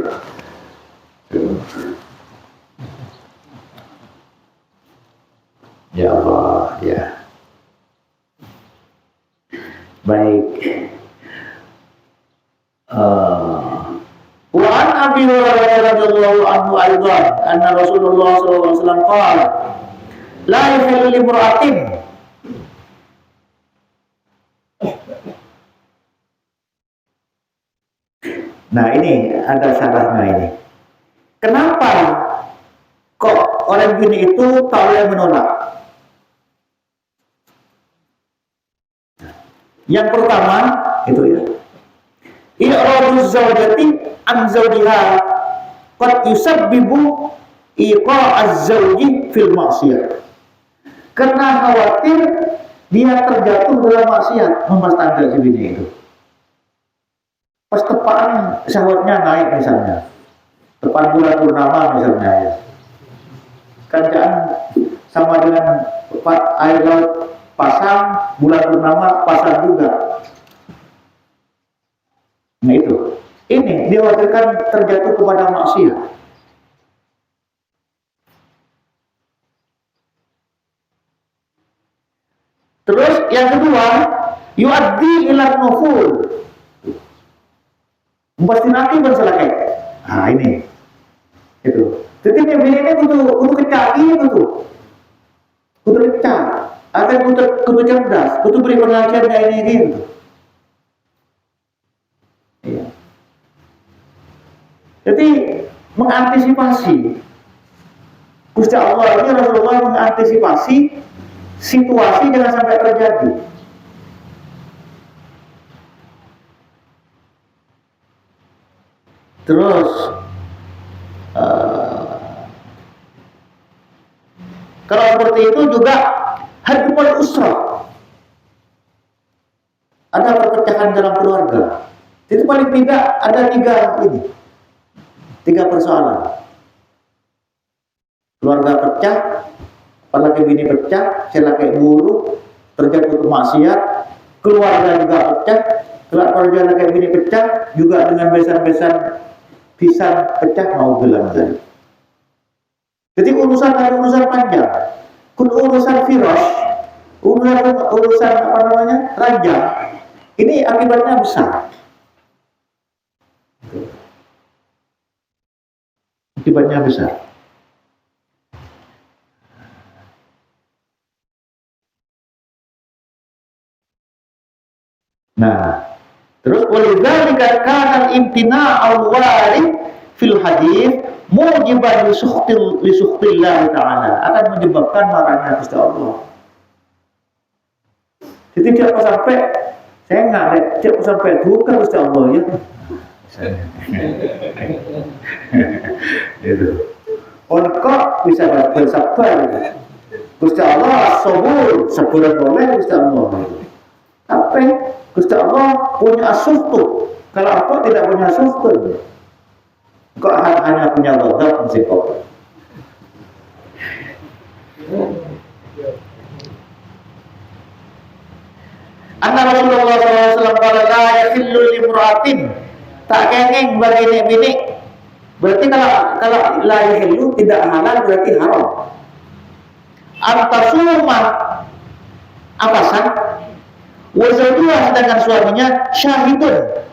Ya Allah, ya. Baik. Wa an Abi Hurairah radhiyallahu anhu aidan anna Rasulullah sallallahu alaihi wasallam qala la yahillu limra'atin Nah ini ada salahnya ini. Kenapa kok orang gini itu tak boleh menolak? Yang pertama itu ya. I'radu zawjati an zawjiha qad yusabbibu iqa'az zawji fil maksiyah. Karena khawatir dia terjatuh dalam maksiat, mempertanda si bini itu. Pas tepaan syahwatnya naik misalnya. Tepat bulan purnama misalnya ya. Kan sama dengan tepat air laut pasang, bulan purnama pasang juga. Nah itu, ini dikhawatirkan terjatuh kepada maksiat. Terus yang kedua, yuaddi ila nufur. Membastinaki bersalakai. Nah ini, itu. Jadi ini kudu kecaki itu, kudu kecak. Atau kudu cerdas, kudu beri pengajian kayak ini gitu. Iya. Jadi mengantisipasi. Gusti Allah ini Rasulullah mengantisipasi situasi jangan sampai terjadi. Terus kalau seperti itu juga hadmul usrah, ada perpecahan dalam keluarga. Itu paling tidak ada tiga persoalan. Keluarga pecah, laki bini pecah, laki buruk, terjadi kemaksiat, keluarga juga pecah, keluarga laki bini pecah, juga dengan besan-besan pisang pecah, mau bilang tadi. Jadi urusan panjang, urusan virus, urusan raja, ini akibatnya besar. Akibatnya besar. Nah, terus walidzalika kana imtina'ul warid fil hadits mujiban li sukhtillah ta'ala, akan menyebabkan marahnya Gusti Allah. Jadi tidak sampai saya nggak tidak sampai duka Gusti Allah ya. Itu. Kok bisa bersabar? Gusti Allah sabur, saburan boleh Gusti Allah. Tapi Gusti Allah punya asuhtu. Kalau aku tidak punya asuhtu, kok hanya punya ghadab mesti kok. Anna Rasulullah SAW kala la yahillu limra'atin, tak kengeng bagi bini. Berarti kalau la yahillu tidak halal berarti haram. Antasuma apasan? Wazawjuha, sedangkan suaminya syahidun,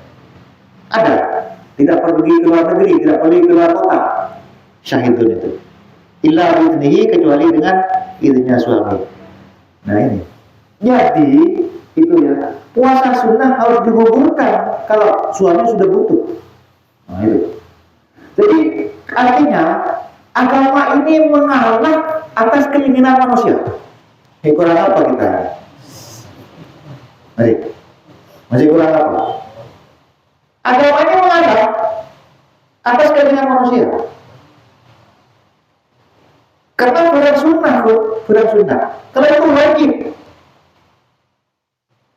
ada, tidak pergi ke luar negeri, tidak pergi ke luar kota, syahidun itu illa bi'idnihi, kecuali dengan izinnya suami. Nah ini jadi itu ya, puasa sunnah harus digugurkan kalau suami sudah butuh. Nah itu jadi artinya agama ini mengalah atas keinginan manusia. Kurang apa kita? Masih kurang apa? Agamanya mengalah atas keinginan manusia. Karena barang sunnah. Kalau itu wajib,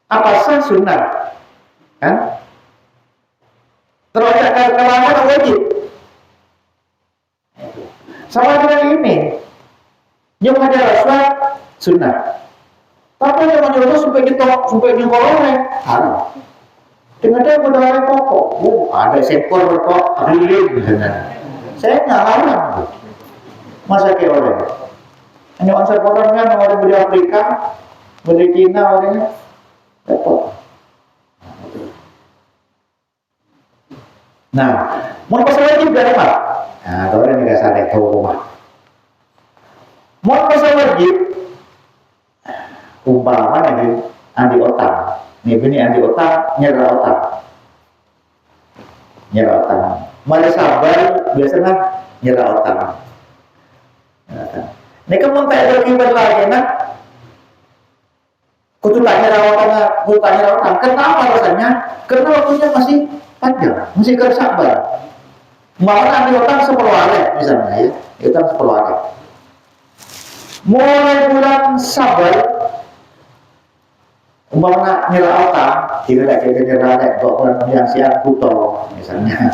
apa sah sunnah? Kan? Terus kalau wajib. Sama dengan ini, yang ada rasuah sunnah. Tapi yang menyuruh sampai nyekolong haram. Dengan dia udah pokok, ada sekor berkok, lilin misalnya. Saya nggak haram. Masa kayak orang? Hanya ansar orang kan orang dari Afrika, dari Cina orangnya, repot. Nah, mau pasal wajib dari mana? Nah, kalau ini nggak sadar tahu rumah. Mau pasal wajib. Umpama nih andi otak, nih bini andi otak, nyerah otak. Mari sabar, biasanya nyerah otak. Nih kamu tak ada kibat lagi nak, kutu tak nyerah otak. Kenapa rasanya? Karena waktunya masih panjang, masih harus sabar. Malah andi otak 10 hari misalnya ya, itu 10 hari. Mulai bulan Sabar. Umpamanya nyerah otak, tidak nyerah kok yang siap butuh misalnya.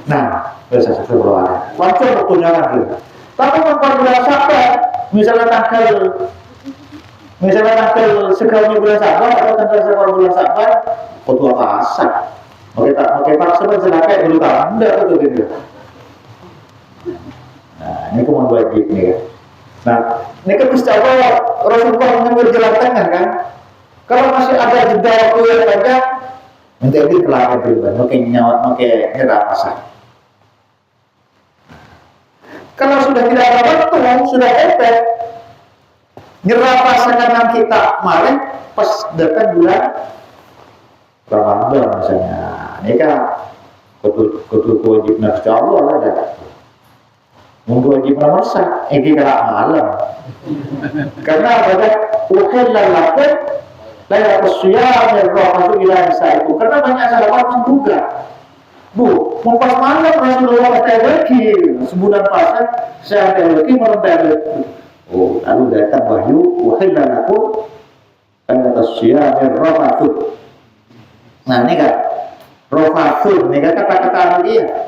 Nah, bisa sesuatu. Wajar waktunya lagi. Tapi bulan Sabar, misalnya tanggal sekarang bulan Sabar atau tanggal sekarang bulan Sabar, kutu apa asal? Oke pak sebenarnya kayak dulu kan, enggak gitu. Nah, ini kemauan wajib nih ya. Nah, ini kan Gusti Allah Rasulullah mengambil jalan tengah kan. Kalau masih ada jeda waktu yang panjang, nanti itu kelihatan berubah. Makin nyerah pasar. Kalau sudah tidak ada waktu, sudah efek, nyerah pasangan kita kemarin pas datang bulan Ramadan misalnya. Ini kan kewajiban Gusti Allah ada. Mun kewajiban masak, ini gerak malam. Karena pada uhilla lakum lailatul syiyam ar-rafatu ila nisaikum. Karena banyak sahabat menduga, Bu, mau pas malam Rasulullah lagi sebulan pasang saya lagi menempat. Oh, lalu datang wahyu uhilla lakum lailatul syiyam ar-rafatu. Nah, ini kan rafatu, ini kan kata-kata dia.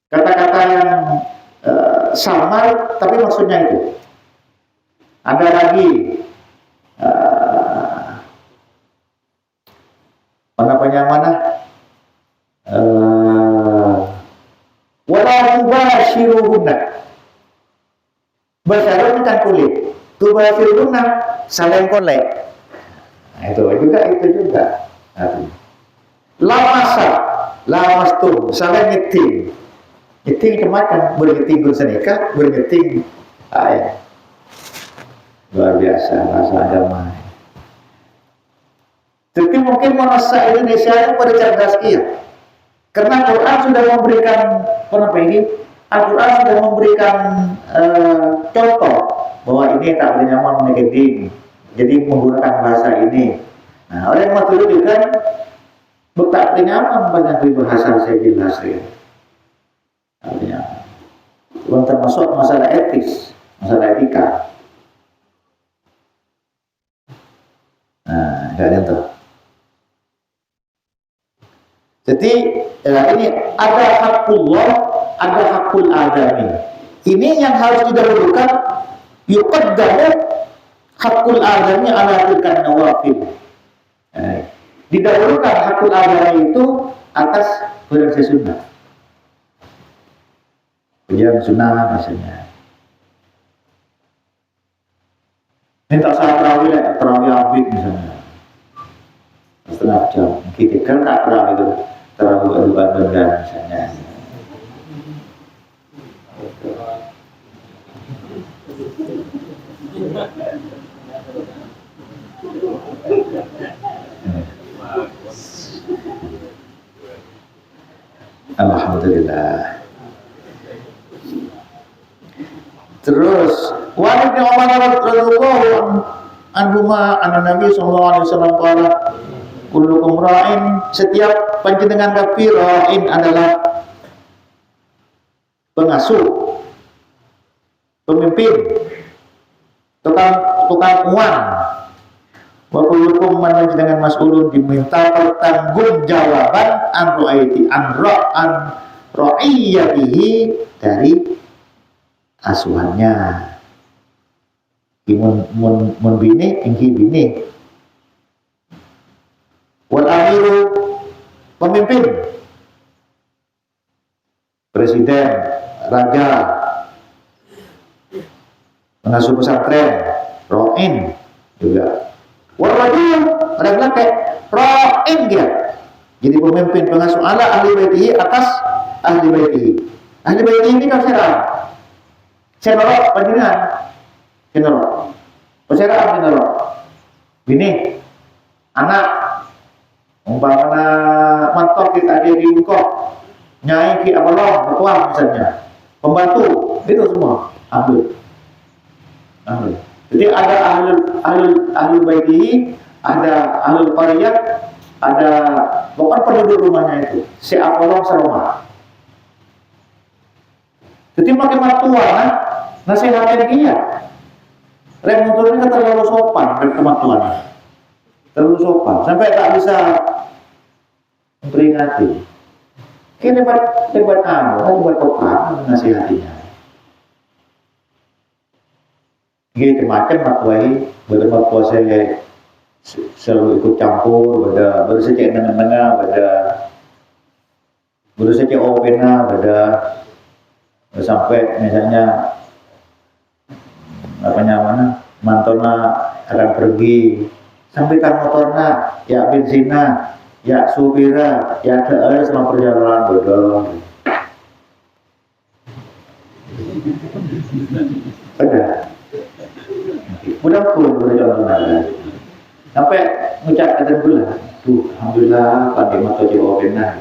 Kata-kata yang samar, tapi maksudnya itu. Ada lagi mana? Wala tubashiruhunna. Basyarun kan kulit. Tubashiruhunna saling kolek. Nah, itu juga. Lamastum saling ngeting. Ngeting kemakan, bergeting senika, bergeting ayat. Luar biasa bahasa agama. Jadi mungkin manusia Indonesia yang pada cerdas kia. Karena Quran sudah memberikan Al-Quran sudah memberikan contoh bahwa ini tak boleh nyaman menegeding. Jadi menggunakan bahasa ini. Nah, oleh Maturidi kan tak boleh nyaman banyak bahasa saya jelas ya. Artinya, termasuk masalah etis, masalah etika. Nah, enggak ada tuh. Jadi ini ada hakullah, ada hakul adami. Ini yang harus didahulukan. Yuqaddamu hakul adami ala tilkan nawafil. Didahulukan hakul adami itu atas berarti sunnah. Ujian sunnah maksudnya. Minta saat terawih abid misalnya. Setengah jam. Kita kan tak terawih itu. Terawih adu-adu misalnya. Alhamdulillah. Terus Walid bin Umar radhiyallahu anhuma anna Nabi sallallahu alaihi wasallam qala kullukum ra'in, setiap panjenengan kafir ra'in adalah pengasuh, pemimpin, tukang uang. Wa kullukum man panjenengan mas'ulun diminta pertanggungjawaban an ra'iyatihi dari asuhannya. Mun bini ingki bini. Wal amiru pemimpin, presiden, raja, pengasuh pesantren, ro'in juga. Wal rajul ada laki ro'in dia. Jadi pemimpin pengasuh ala ahli baitihi atas ahli baitihi. Ahli baitihi ini kan Senorok panjenengan. Senorok. Pasera senorok. Bini, anak, umpamana mantok kita di Bungkok, nyai ki abalong, ketua misalnya, pembantu, itu semua ambil. Jadi ada ahli baitihi, ada ahli qaryah, ada bukan penduduk rumahnya itu, si abalong serumah. Jadi pakai mertua, nasihatin dia. Rem motornya kan terlalu sopan dari kematuan, terlalu sopan sampai tak bisa memperingati. Kini buat topan nasihatinya. Gitu macam mertuai, mertua saya selalu ikut campur, baru saja nengah, baru saja opena, sampai misalnya mantona akan pergi sampai kan motorna ya bensina ya supira ya ke selama perjalanan bodoh ada mudah pun berjalan sampai ngucap kata bulan tuh alhamdulillah pandai motor jauh benar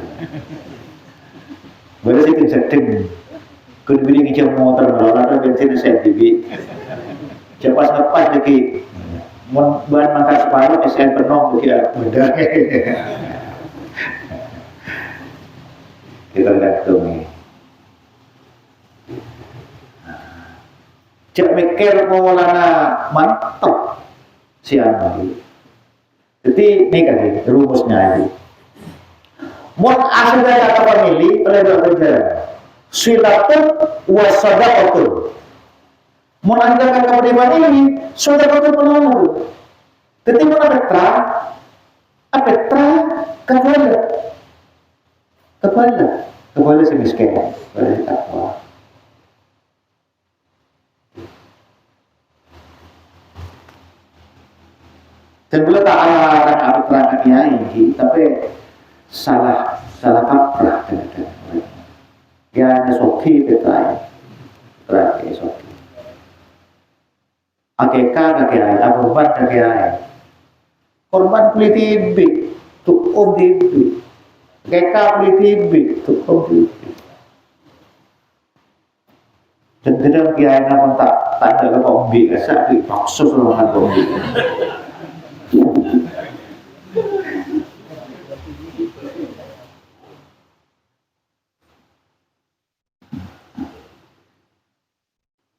Boleh sih sedeng. Kun beli kicau motor malah bensin SNTB. Cepat ngepas lagi. Mun bahan makan separuh SN penuh begitu udah. Kita gantung nih. Cek mikir maulana mantap si anu. Jadi ini kan rumusnya ini. Mun asal kata pemilih oleh bekerja silatun wasadaqatun. Mun asal kata pemilih sadaqatun menolong. Jadi mun apetra kepala si miskin, kepala si takwa. Dan boleh tak alarang aku terangkan ini, tapi salah kaprah kadang-kadang. Ya hanya soki petrai, terakhir soki. Akeka kakek korban kakek korban beli TV, tuh TV. Akeka beli TV, tuh TV. Dan kadang kiai nama tak ada kombi, asal dipaksa dengan kombi.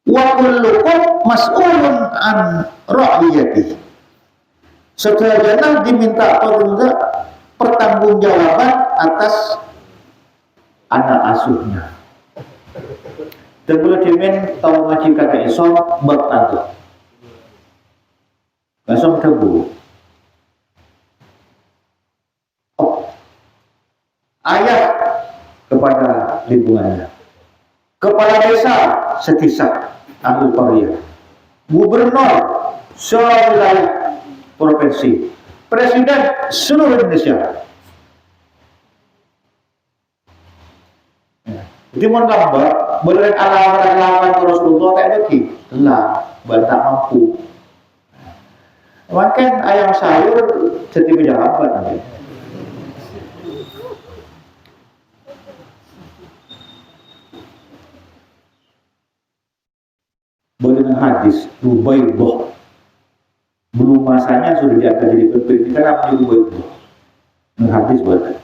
Wa kullukum mas'ulun an ra'iyati. Seterusnya diminta pertanggungjawaban atas anak asuhnya. Dan boleh dimin tahu ngaji kakek isom bertanggung. Isom kebu. Ayah kepada lingkungannya, kepala desa setisah ahli qaryah, gubernur sewilayah provinsi, presiden seluruh Indonesia. Jadi mau gambar boleh alamat Rasulullah kayak begini, lah bantah mampu. Makan ayam sayur jadi pejabat nanti. Boleh dengan hadis Rubaibah, belum masanya sudah diangkat jadi pemimpin, kita namanya Rubaibah. Dengan hadis boleh.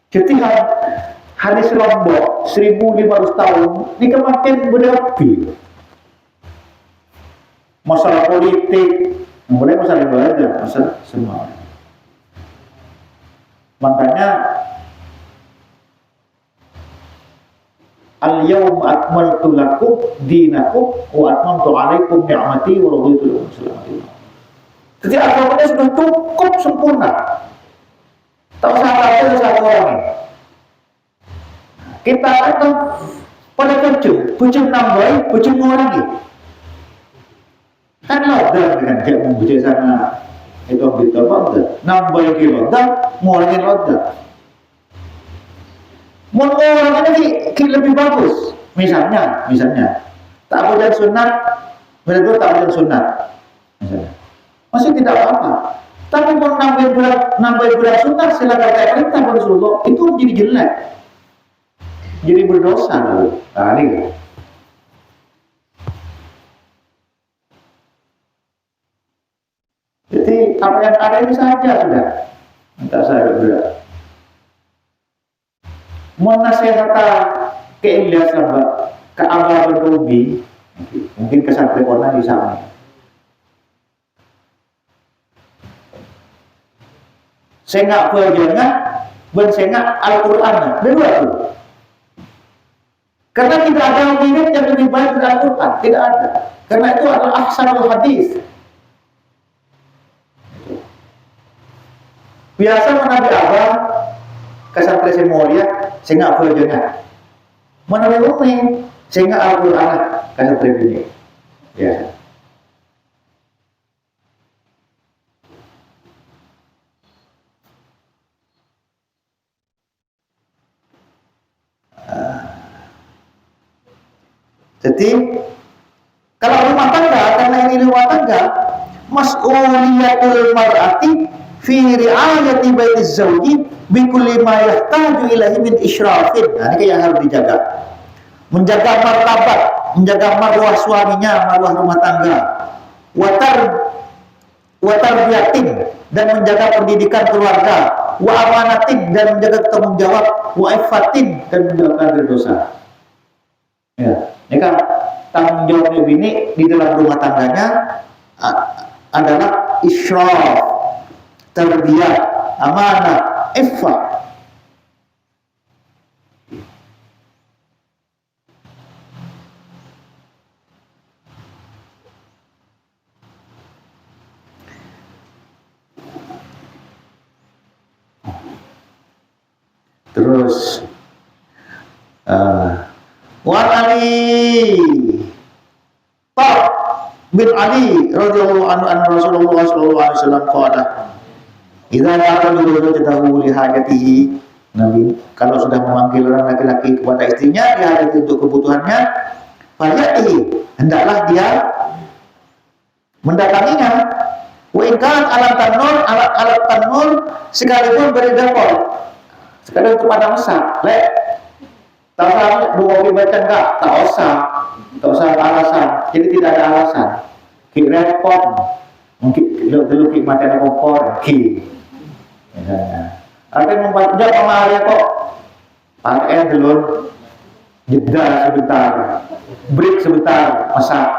Ketika hadis Lombok 1500 tahun ini kemarin berapi masalah politik, mulai masalah ibadah, masalah semua. Makanya al-yawma akmaltu lakum dinakum wa atmamtu alaikum ni'mati wa raditu lakum Islam. Jadi agamanya sudah cukup sempurna. Tak usah ada satu orang. Kita akan pada kerja nambah, kerja ngurangi. Kan lodar dengan dia membaca sana itu berita lodar, nambah lagi lodar, ngurangi lodar. Mau orang ini lebih bagus. Misalnya, tak boleh sunat, mereka tak boleh sunat. Misalnya, masih tidak apa-apa. Tapi mau nambah bulan sunat, silakan kayak perintah Rasulullah itu jadi jelek, jadi berdosa lalu. Nah, ini. Jadi apa yang ada ini saja sudah. Entah saya berat. Mau nasihat ke Ilyas ke Abah Berdobi, mungkin ke Santrepona di sana. Saya nggak belajarnya, dan saya nggak Al-Quran, dua itu. Karena tidak ada mirip yang lebih baik dari Al-Quran, tidak ada. Karena itu adalah ahsanul hadis. Biasa menabi Abah ke Santri Semolia, saya nggak belajarnya. Menabi Umi, saya nggak Al-Quran ke Santri ini. Ya. Jadi kalau rumah tangga, karena ini rumah tangga, mas'uliyatul mar'ati fi ri'ayati baitiz zawji bi kulli ma yahtaju ilaihi min israfin. Nah, ini yang harus dijaga. Menjaga martabat, menjaga marwah suaminya, marwah rumah tangga. Watar biatin, dan menjaga pendidikan keluarga. Wa amanatin, dan menjaga tanggung jawab. Wa ifatin, dan menjaga dari dosa. Ya, ini kan tanggung jawabnya bini di dalam rumah tangganya adalah israf, tarbiyah, amanah, iffah. Terus Wan Ali Tab bin Ali radhiyallahu anhu an Rasulullah sallallahu alaihi wasallam qala idza rajulu yatahu li hajatihi. Nabi kalau sudah memanggil orang laki-laki kepada istrinya dihajati untuk kebutuhannya, fayati hendaklah dia mendatanginya. Wa in kan alat tanur sekalipun beri dapur, sekalipun untuk pada masak, tak usah buat baca enggak, tak usah alasan. Jadi tidak ada alasan. Ki repot, mungkin dulu ki makan kompor, ki. Akan membuat dia pemahamannya kok. Pakai dulu, jeda sebentar, break sebentar, masak.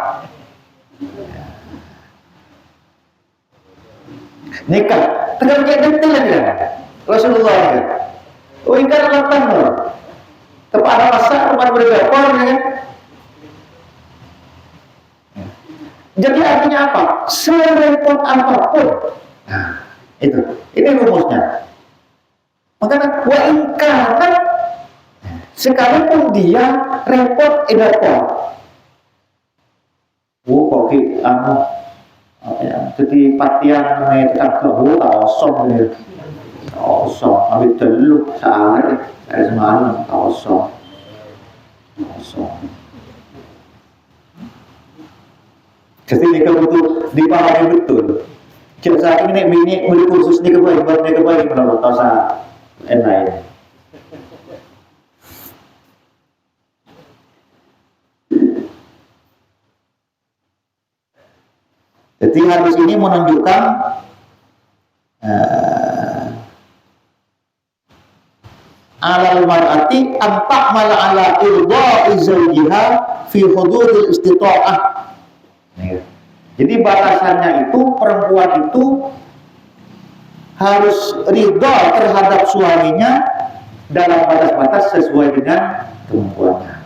Nikah, tegak kayak detail ya. Rasulullah kan. Oh ingkar lakukan loh. Kepada masak, kepada berdapur ya. Jadi artinya apa? Serepot apapun. Nah, itu. Ini rumusnya. Makanya wa ingkar sekalipun dia repot dapur. Kok ki jadi patian tak kebu kosong ni. Kosong, ambil teluk sehari semalam kosong. Jadi ni betul dipahami betul. Cik saat ini bini beli kursus ni kebaik, buat ni kebaik menurut tausa lain. Jadi hadis ini menunjukkan alal mar'ati antak mala ala irda'i zawjiha fi hududil istita'ah. Jadi batasannya itu perempuan itu harus ridha terhadap suaminya dalam batas-batas sesuai dengan kemampuannya.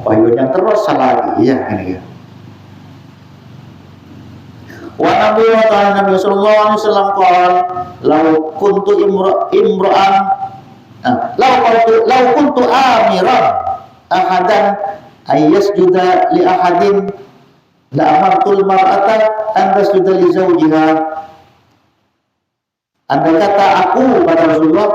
Payungnya terus salah lagi ya ini ya. Wa Nabi sallallahu alaihi wasallam qala law kuntu imra'an law kuntu amiran ahadan ayyasjuda li ahadin la amartul mar'ata an tasjuda li zawjiha. Andai kata aku kata Rasulullah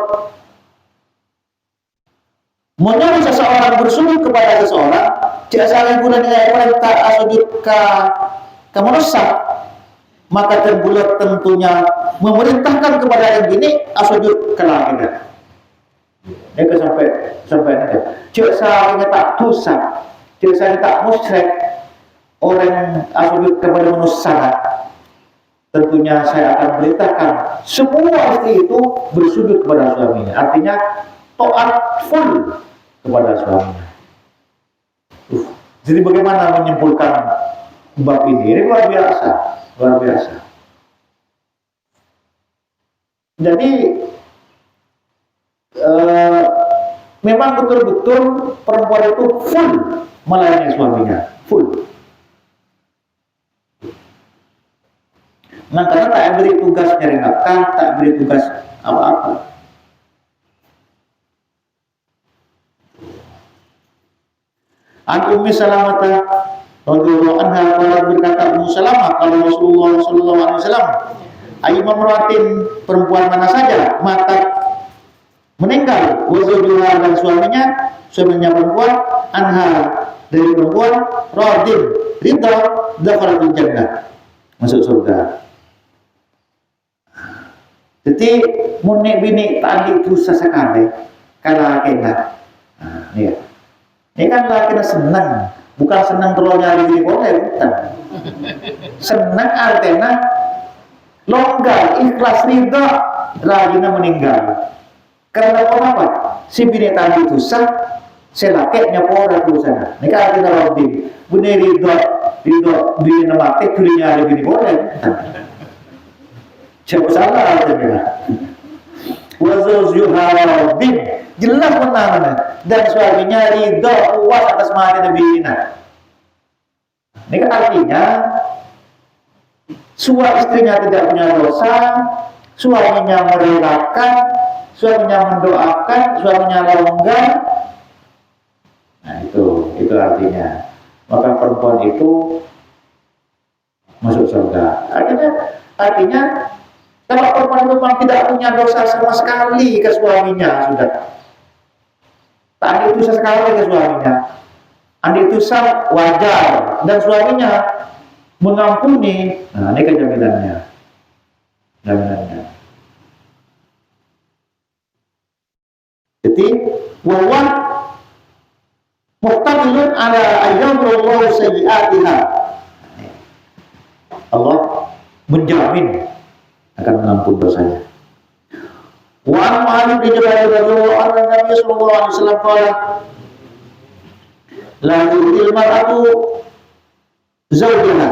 menyuruh seseorang bersujud kepada seseorang, jika saling guna dengan perintah asujud ke manusia, maka terbulat tentunya memerintahkan kepada yang ini asujud ke lakinya. Ini sampai ini. Jika saling tak dosa, jika saling tak musyrik, orang asujud kepada manusia, tentunya saya akan perintahkan semua istri itu bersujud kepada suaminya. Artinya taat full kepada suaminya. Jadi bagaimana menyimpulkan bab ini? Ini luar biasa. Jadi memang betul-betul perempuan itu full melayani suaminya, full. Nah, karena tak beri tugas nyari nafkah, tak beri tugas apa-apa. An Ummi Salamah radhiyallahu anha berkata Ummu Salamah kalau Rasulullah sallallahu alaihi wasallam ayu mamratin perempuan mana saja mata meninggal wazawjuha dan suaminya perempuan anha dari perempuan radin ridha dakhalatul jannah masuk surga. Jadi munik bini tadi itu sesekali kalau kena. Nah, iya. Ini kan laki senang, bukan senang terlalu nyari bini boleh, bukan. Senang artinya longgar, ikhlas, ridha, lagi meninggal. Karena apa? Si bini tadi itu sah, selaknya pora tu sana. Ini kan artinya lebih. Bini ridha bini mati, bini nyari bini boleh. Siapa salah artinya? Wazawjuha radin, jelas menangannya. Dan suaminya ridha puas atas mati bininya. Ini kan artinya suami istrinya tidak punya dosa, suaminya merelakan, suaminya mendoakan, suaminya longgar. Nah itu artinya. Maka perempuan itu masuk surga. Artinya kalau perempuan tidak punya dosa sama sekali ke suaminya sudah. Tak ada dosa sekali ke suaminya. Andi itu sah wajar dan suaminya mengampuni. Nah ini kejaminannya. Jaminannya. Jadi wawan muhtamilun ala ayyamullahu sayyi'atiha. Allah menjamin akan mengampuni dosanya. Wa an Mu'adz bin Jabal radhiyallahu anhu Nabi sallallahu alaihi wasallam qala la tu'til mar'atu zawjaha.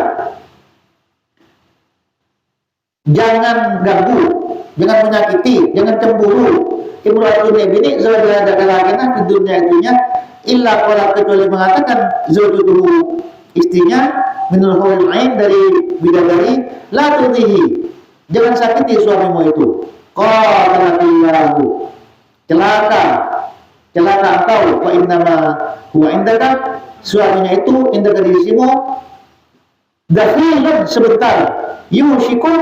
Jangan ganggu, jangan menyakiti, jangan cemburu. Imra'atun bini zawjaha dakalakina di dunia itunya illa qala kecuali mengatakan zawjuhu istrinya minul hurul ain dari bidadari la tu'tihi. Jangan sakiti suamimu itu. Qalallahu celaka engkau wa innama huwa indaka, suaminya itu indaka di sisimu dakhilun sebentar yushiku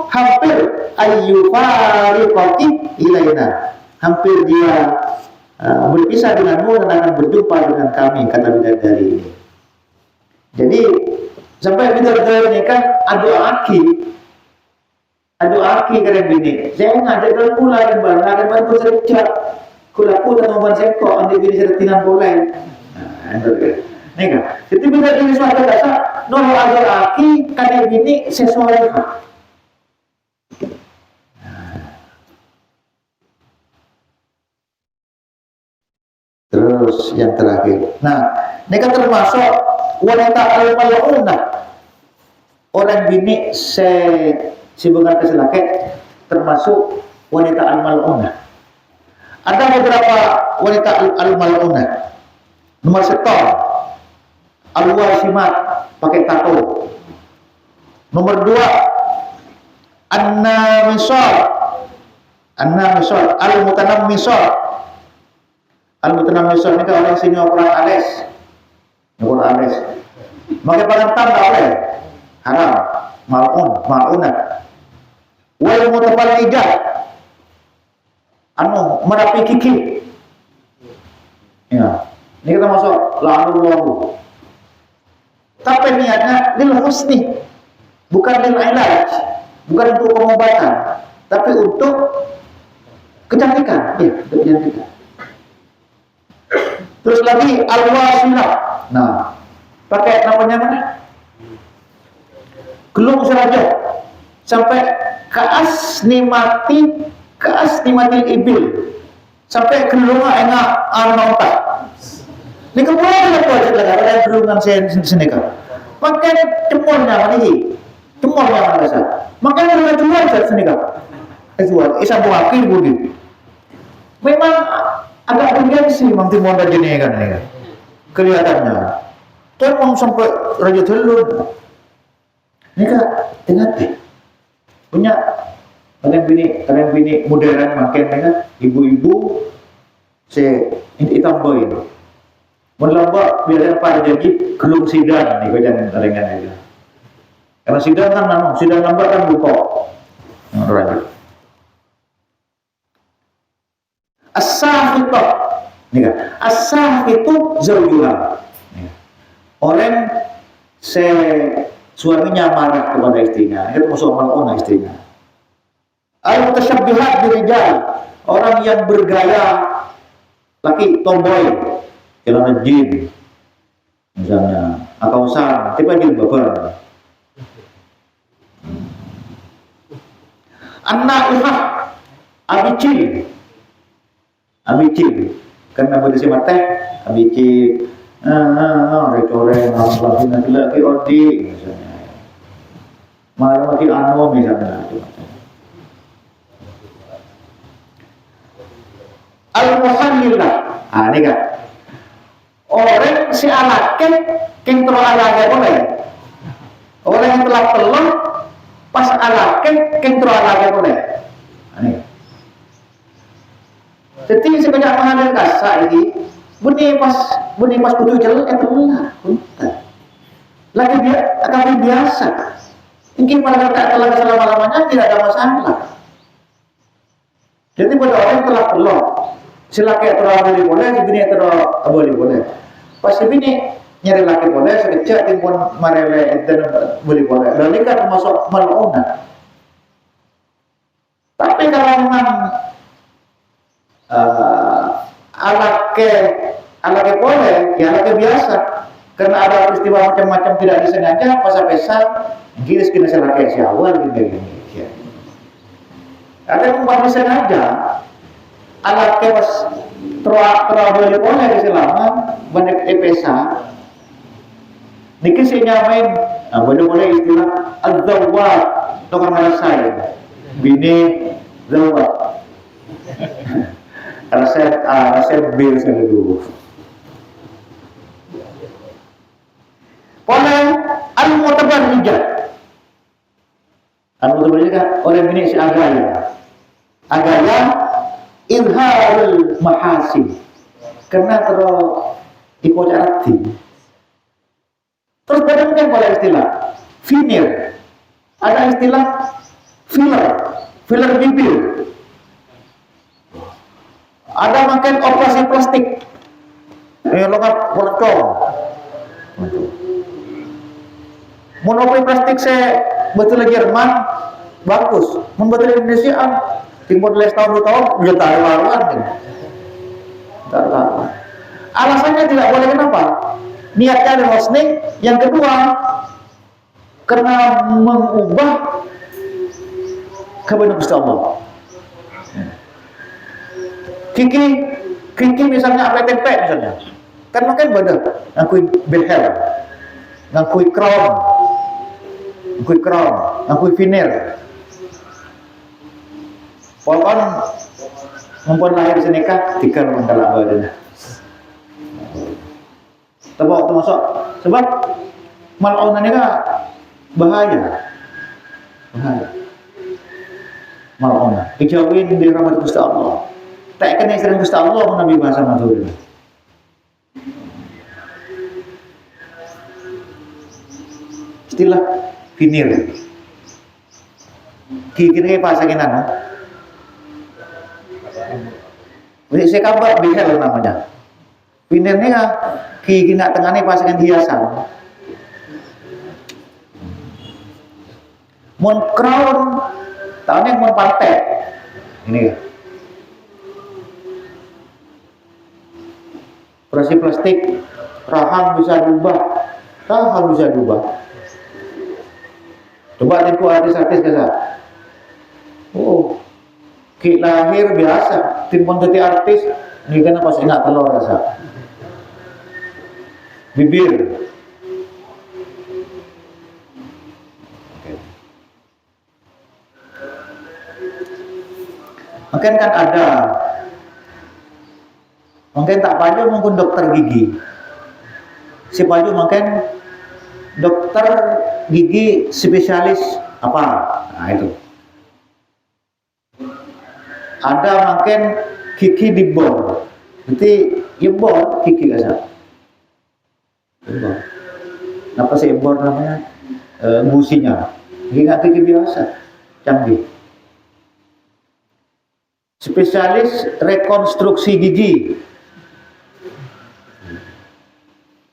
hampir ayyufariqati ilaina, hampir dia berpisah denganmu dan akan berjumpa dengan kami, kata bidadari ini. Jadi sampai bidadari ini kan adu aki keren bini. Saya ngajak dalam pula dan barang akan bantu serjak kula teman saya kok andi bini sertinan boleh. Nah, itu kan. Nih kan. Jadi bila ini suatu dasar nol ajar aki keren bini sesuai. Terus yang terakhir. Nah, ini kan termasuk wanita al-mal'unah. Orang bini si bengar keselake termasuk wanita al-mal'unah. Ada beberapa wanita al-mal'unah. Nomor 1 al-wasimat, pakai tato. Nomor 2 an-namisar, al-mutanammisar. Al-mutanammisar ini kalau orang sini Quran ales. Maka pada tak boleh. Haram, mal'unah. Wal mutafallijah, merapi kiki. Ya, ini kita masuk la'anullahu. Tapi niatnya lil husni, bukan lil ilaj, bukan untuk pengobatan, tapi untuk kecantikan. Ya, untuk kecantikan. Terus lagi al-wasilah. Nah, pakai namanya mana? Gelung serajah sampai kaasnimatil ibil, sampai gelung enak arnota. Ini kemudian apa aja ada gelungan sini kan? Makanya cemolnya mana sah? Makanya ada jual sini kan? Jual, isa buakin budi. Memang agak bergengsi memang timur dan jenis kan ini kan? Kelihatannya. Tapi memang sampai raja telur. Ini kan tengah punya kalian bini modern makin kan ibu-ibu itamboin melambak biasanya pada jadi gelung sidang nih jangan taringan aja karena sidang kan sidang lambat kan buka lanjut as-sahitah nih kan as-sahitu zawjuha orang suaminya marah kepada istrinya, itu musuh mal'unah istrinya. Al-mutashabbihat birijal, orang yang bergaya laki tomboy, celana jeans misalnya, akausan, tiba jilbaban. An-naihah, abicil, karena pada si mata, abicil, recoreng, lagi odi, misalnya, malah lagi anu misalnya. Al-muhammilah, ini kan, orang si anaknya, yang terlalu anaknya boleh, orang yang telah telur, pas anaknya, yang terlalu anaknya boleh, ini. Jadi sebanyak mengambil kasar ini, bunyi pas butuh jalan telah, lagi dia akan biasa. Mungkin pada tak telah selama-lamanya tidak ada masalah. Jadi pada orang yang telah telur, silaki terlalu boleh, si bini terlalu boleh. Pas si bini nyari laki boleh, sekejap timpun marele dan boleh. Dan ini kan termasuk mal'unah. Tapi kalau memang alake boleh, ya alake biasa. Karena ada peristiwa macam-macam tidak disengaja, pas-pesa, giris kena selake si awal gini. Ada tempat disengaja, alake pas terlalu boleh diselamat, banyak pesa. Niki si nyamain, boleh istilah al-zawwat, tukang merasai, bini zawwat. Resep bir saya dulu. Oleh al-mutabarrijat. Al-mutabarrijat oleh bini si agaya. Agaya izharul mahasin. Karena terus dipocarati. Terus bagaimana oleh istilah veneer. Ada istilah filler bibir. Ada makan operasi plastik. Lokat pelencong. Monopoli plastik saya betul Jerman bagus. Membetul Indonesia timur leste tahun 2 tahun bisa taruhan kan. Alasannya tidak boleh kenapa? Niatnya ada hosting. Yang kedua karena mengubah kebenaran Gusti Allah. Kiki misalnya apa tempe misalnya, kan makan badan, ngakui belhel, ngakui crown, ngakui veneer. Pokoknya mumpun lahir senikah, tiga mentalak badan. Tapi termasuk sebab mal'unan ini bahaya. Mal'unan, dijauhin di rahmat Gusti Allah. Tak kena istri Gusti Allah Nabi bahasa Madura. Istilah veneer. Kira-kira bahasa kinan. Saya kabar behel namanya. Veneer ni kira tengah ni pasangan hiasan. Mon crown, tahunnya mon pantai. Ini ya. Operasi plastik, rahang bisa diubah. Coba tipu artis-artis kasar. Oh, ki lahir biasa, timpun teti artis, ini kan pas enak telur rasa. Bibir. Okay. Mungkin kan ada. Mungkin tak paju mungkin dokter gigi. Si paju mungkin dokter gigi spesialis apa? Nah itu. Ada mungkin gigi dibor. Berarti ya bor gigi kasar. Bor. Apa sih bor namanya? Businya. Gigi biasa. Canggih. Spesialis rekonstruksi gigi.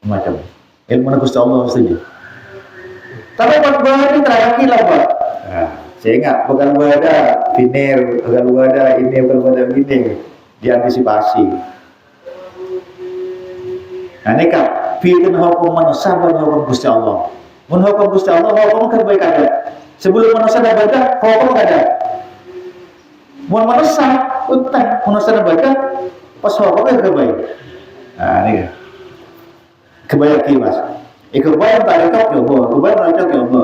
Macam ilmu Gusti Allah saja. Tapi buat ini terakhir lah Pak. Saya ingat, bukan ada finir, bukan ada ini, bukan ada ini, diantisipasi. Nah ini kan, fi'in hukum manusia, bukan hukum Gusti Allah. Mun hukum Gusti Allah, hukum kebaikan ada. Sebelum manusia ada baca, hukum ada. Mun manusia, utang, manusia ada baca, pas hukumnya kebaik. Nah ini kan, kebaik mas. Kebaik tak ada kau coba, kebaik tak ada coba.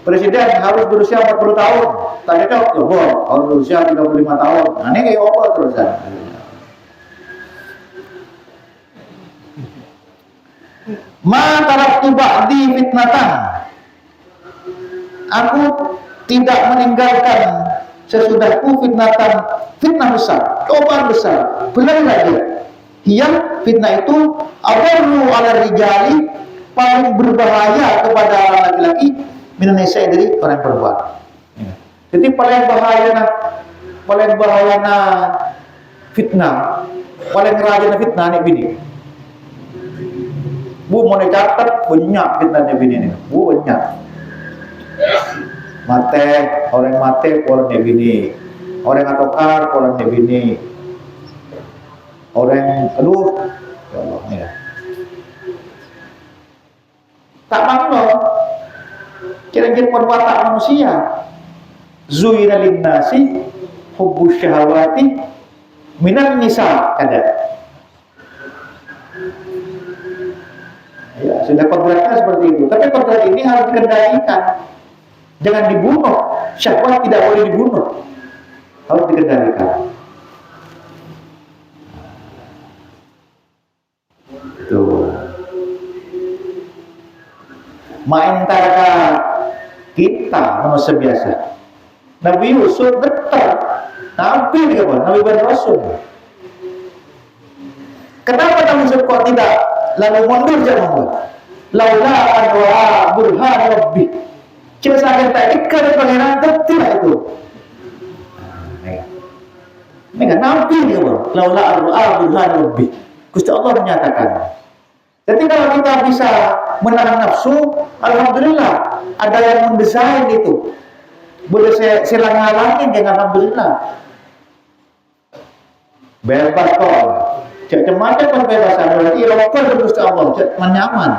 Presiden harus berusia 40 tahun, tak ada coba, harus berusia 35 tahun. Nah ini kayak apa terusan? Ma taraktu ba'di fitnatan. Aku tidak meninggalkan sesudahku fitnah besar, cobaan besar. Benar lagi. Yang fitnah itu adarru ala rijali, paling berbahaya kepada orang laki-laki minan nisa dari orang perempuan. Jadi paling bahaya na fitnah, paling rajin fitnah ni bini. Bu mau dicatat banyak fitnahnya bini ni. Bu banyak. Orang mate orang bini. Orang atokar orang bini. Orang aduh ya Allah ya. Tak makno. Kira-kira perbuatan manusia. Zuina linnasi hubbu syahawati minan nisa kada. Ya, sudah kodratnya seperti itu. Tapi kodrat ini harus dikendalikan. Jangan dibunuh. Syahwat tidak boleh dibunuh. Harus dikendalikan. Tuh. Main targa kita manusia biasa. Nabi Yusuf getar. Nabi dia apa? Nabi Ben Rasul. Kenapa Nabi Yusuf kok tidak lalu mundur jangan? Laula anwa burhan rabbi. Cuma saya tak ikat pangeran tidak itu. Mereka Nabi dia apa? Laula anwa burhan rabbi. Gusti Allah menyatakan. Jadi kalau kita bisa menahan nafsu, alhamdulillah ada yang mendesain itu. Boleh saya halangin dengan alhamdulillah. Bebas kok. Macam-macam perbebasan berarti rokok dari Gusti Allah, nyaman.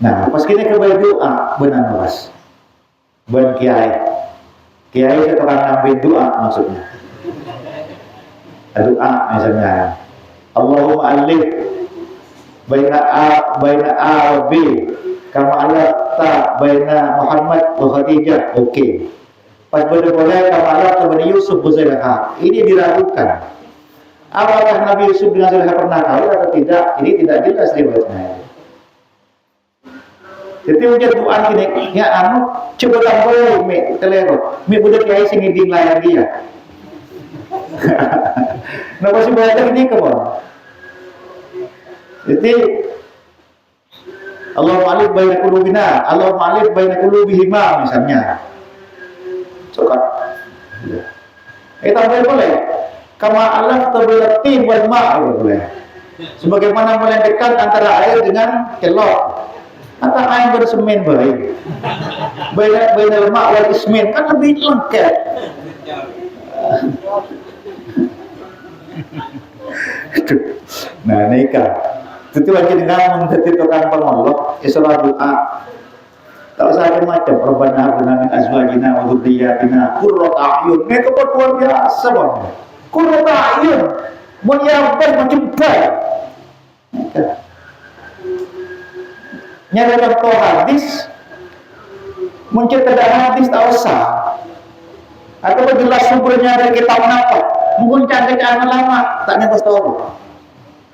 Nah, pas kita kebaik doa, benar mas. Ben kiai saya tukang ngambil doa maksudnya. Doa misalnya Allahumma alif baina A wa B kama alafta baina Muhammad wa Khadijah. Oke. Pas boleh kama alafta baina Yusuf wa Zulaikha. Ini diragukan. Apakah Nabi Yusuf dengan Zulaikha pernah kawin atau tidak? Ini tidak jelas riwayatnya. Jadi ujar doa gini, ya coba tambah mi telero. Mi budak kiai sing ngiding layar dia. Nah masih belajar ini kawan. Jadi Allahumma alif baina qulubina, Allahumma alif baina qulubihima misalnya. Coba. Tambah boleh. Kama alaf tabalatin wal ma' boleh. Sebagaimana melendekkan antara air dengan kelok. Atau air bersemen baik. Baina ma' wal ismin kan lebih lengkap. Nah nikah itu lagi dengan menjadi tukang pengolok isra doa tak usah macam perbana min azwajina wa dzurriyyatina qurrata a'yun. Ini keperluan biasa bang, qurrata a'yun menyiapkan menjebak nyari contoh hadis mungkin tidak hadis tak usah atau jelas sumbernya dari kitab apa mungkin cari-cari lama tak nyebut tahu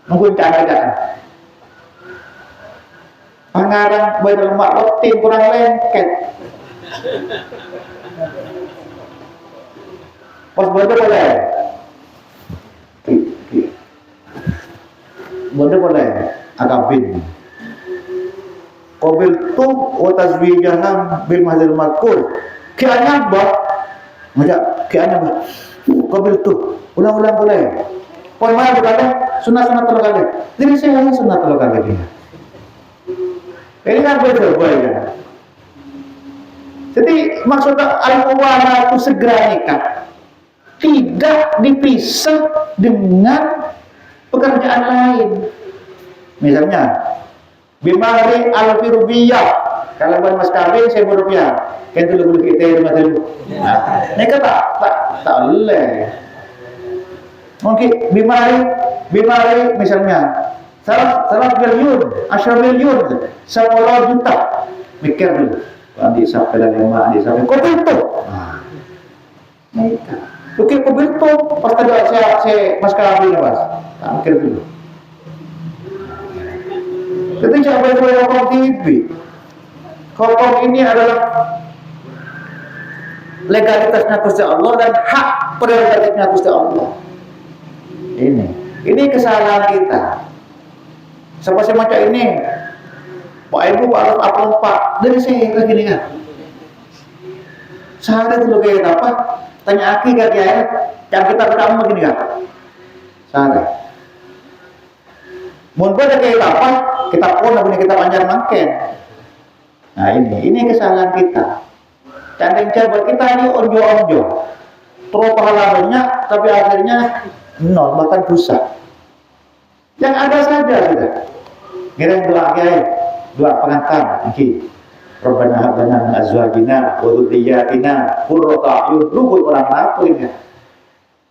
mungkin cari-cari pangarang berlemak roti kurang lengket pas boleh akabin qabil tu wa tazwijaham bil mahdzal makur kianya bah macam kianya bah qabil tu ulang-ulang boleh Poin mana berkali? Sunat-sunat telu kali. Jadi saya hanya sunat telu kali dia. Ini kan berbeda. Jadi maksudnya al-muwala itu segera nikah tidak dipisah dengan pekerjaan lain. Misalnya bimari al-firubiyah, kalau buat mas kawin saya rupiah, kan dulu kita rumah dulu. Nikah tak boleh. Mungkin bimari misalnya salah miliun, 10 miliun, 10 juta, mikir dulu. Andi sampai dan lima, andi sampai kau itu. Oke, kau itu pas ada saya mas kawin mas, tak mikir dulu. Ketika boleh orang TV, hukum ini adalah legalitasnya Gusti Allah dan hak prerogatifnya Gusti Allah. Ini kesalahan kita. Seperti macam ini, Pak Ibu harus apa dari sini ke gini kan? Sehari dulu kayak apa? Tanya aki gak ya? Yang kita berkamu begini kan? Sehari. Mungkin kayak apa? Kita pun begini kita panjang makin. Nah ini kesalahan kita. Candeng coba kita ini onjo-onjo. Terus pahala banyak, tapi akhirnya nol bahkan rusak. Yang ada saja sudah. Ngirim doa kiai, doa pengantar. Iki. Rabbana hab lana min azwajina wa dzurriyyatina qurrata a'yun. Lu orang apa ini?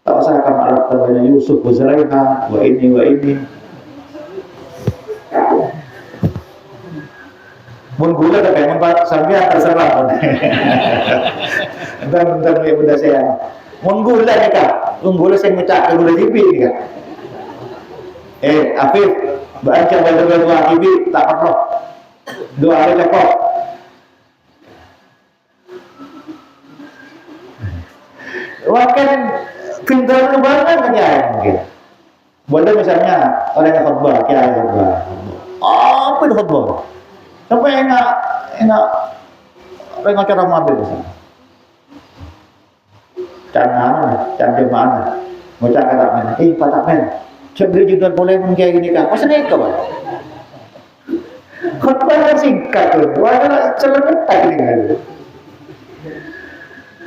Tak usah kamu arab tabana Yusuf wa Zulaikha wa ini. Mun gula tak kayak mempat sampai terserah pun. Bentar ya bunda saya. Mun gula ni kak, gula saya ngucap gula jibi ni kak. Afif, baca baju dua jibi tak perlu. Dua hari cukup. Wakan kendaraan banget kan ya mungkin. Boleh misalnya orang yang khutbah, kiai khutbah. Apa itu khutbah? Sampai enak cara mobil misalnya. Can mana? Ngucap kata men. Pak Takmen. Cek dia juga boleh mungkin gini kan. Masa nih kawan? Khutbah kan singkat tuh. Wah, celebetan ini kan.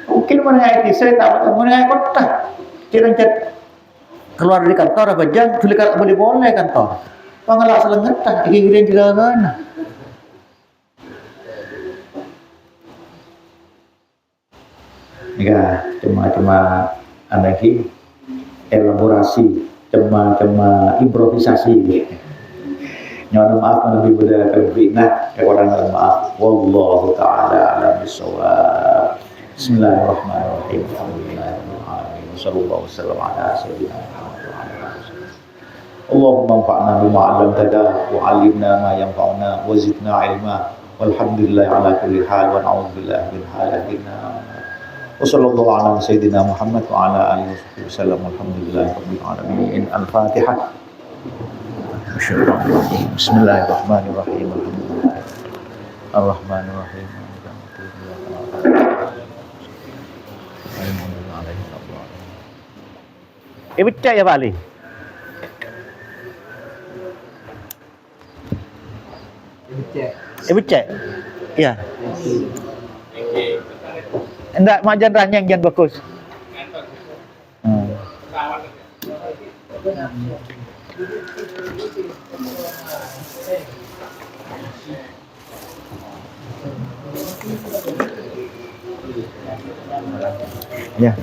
Mungkin mengenai saya tak mengenai kota. Cirencet keluar dari kantor apa jam, boleh kantor. Pengelak selengetan, gini juga mana? Ya, cuma aneh elaborasi, cuma improvisasi. Nyonya maaf lebih beda kelebihna, orang maaf. Wallahu taala alam bisawab. Bismillahirrahmanirrahim. Alhamdulillahirrahmanirrahim. Sallallahu wasallam ala sayyidina Muhammad wa ala alihi. Allahumma anfa'na bima 'allamtana wa 'allimna ma yanfa'una wa zidna 'ilma. Walhamdulillahi ala kulli hal wa na'udzubillahi min halin. وصلى الله على سيدنا محمد وعلى آله وصحبه وسلم والحمد لله رب العالمين. الفاتحة. بسم الله الرحمن الرحيم. الحمد لله الرحمن الرحيم. Baca ya Pak Ali. Baca. Ya. Enggak, majan ranyang yang bagus. Ya.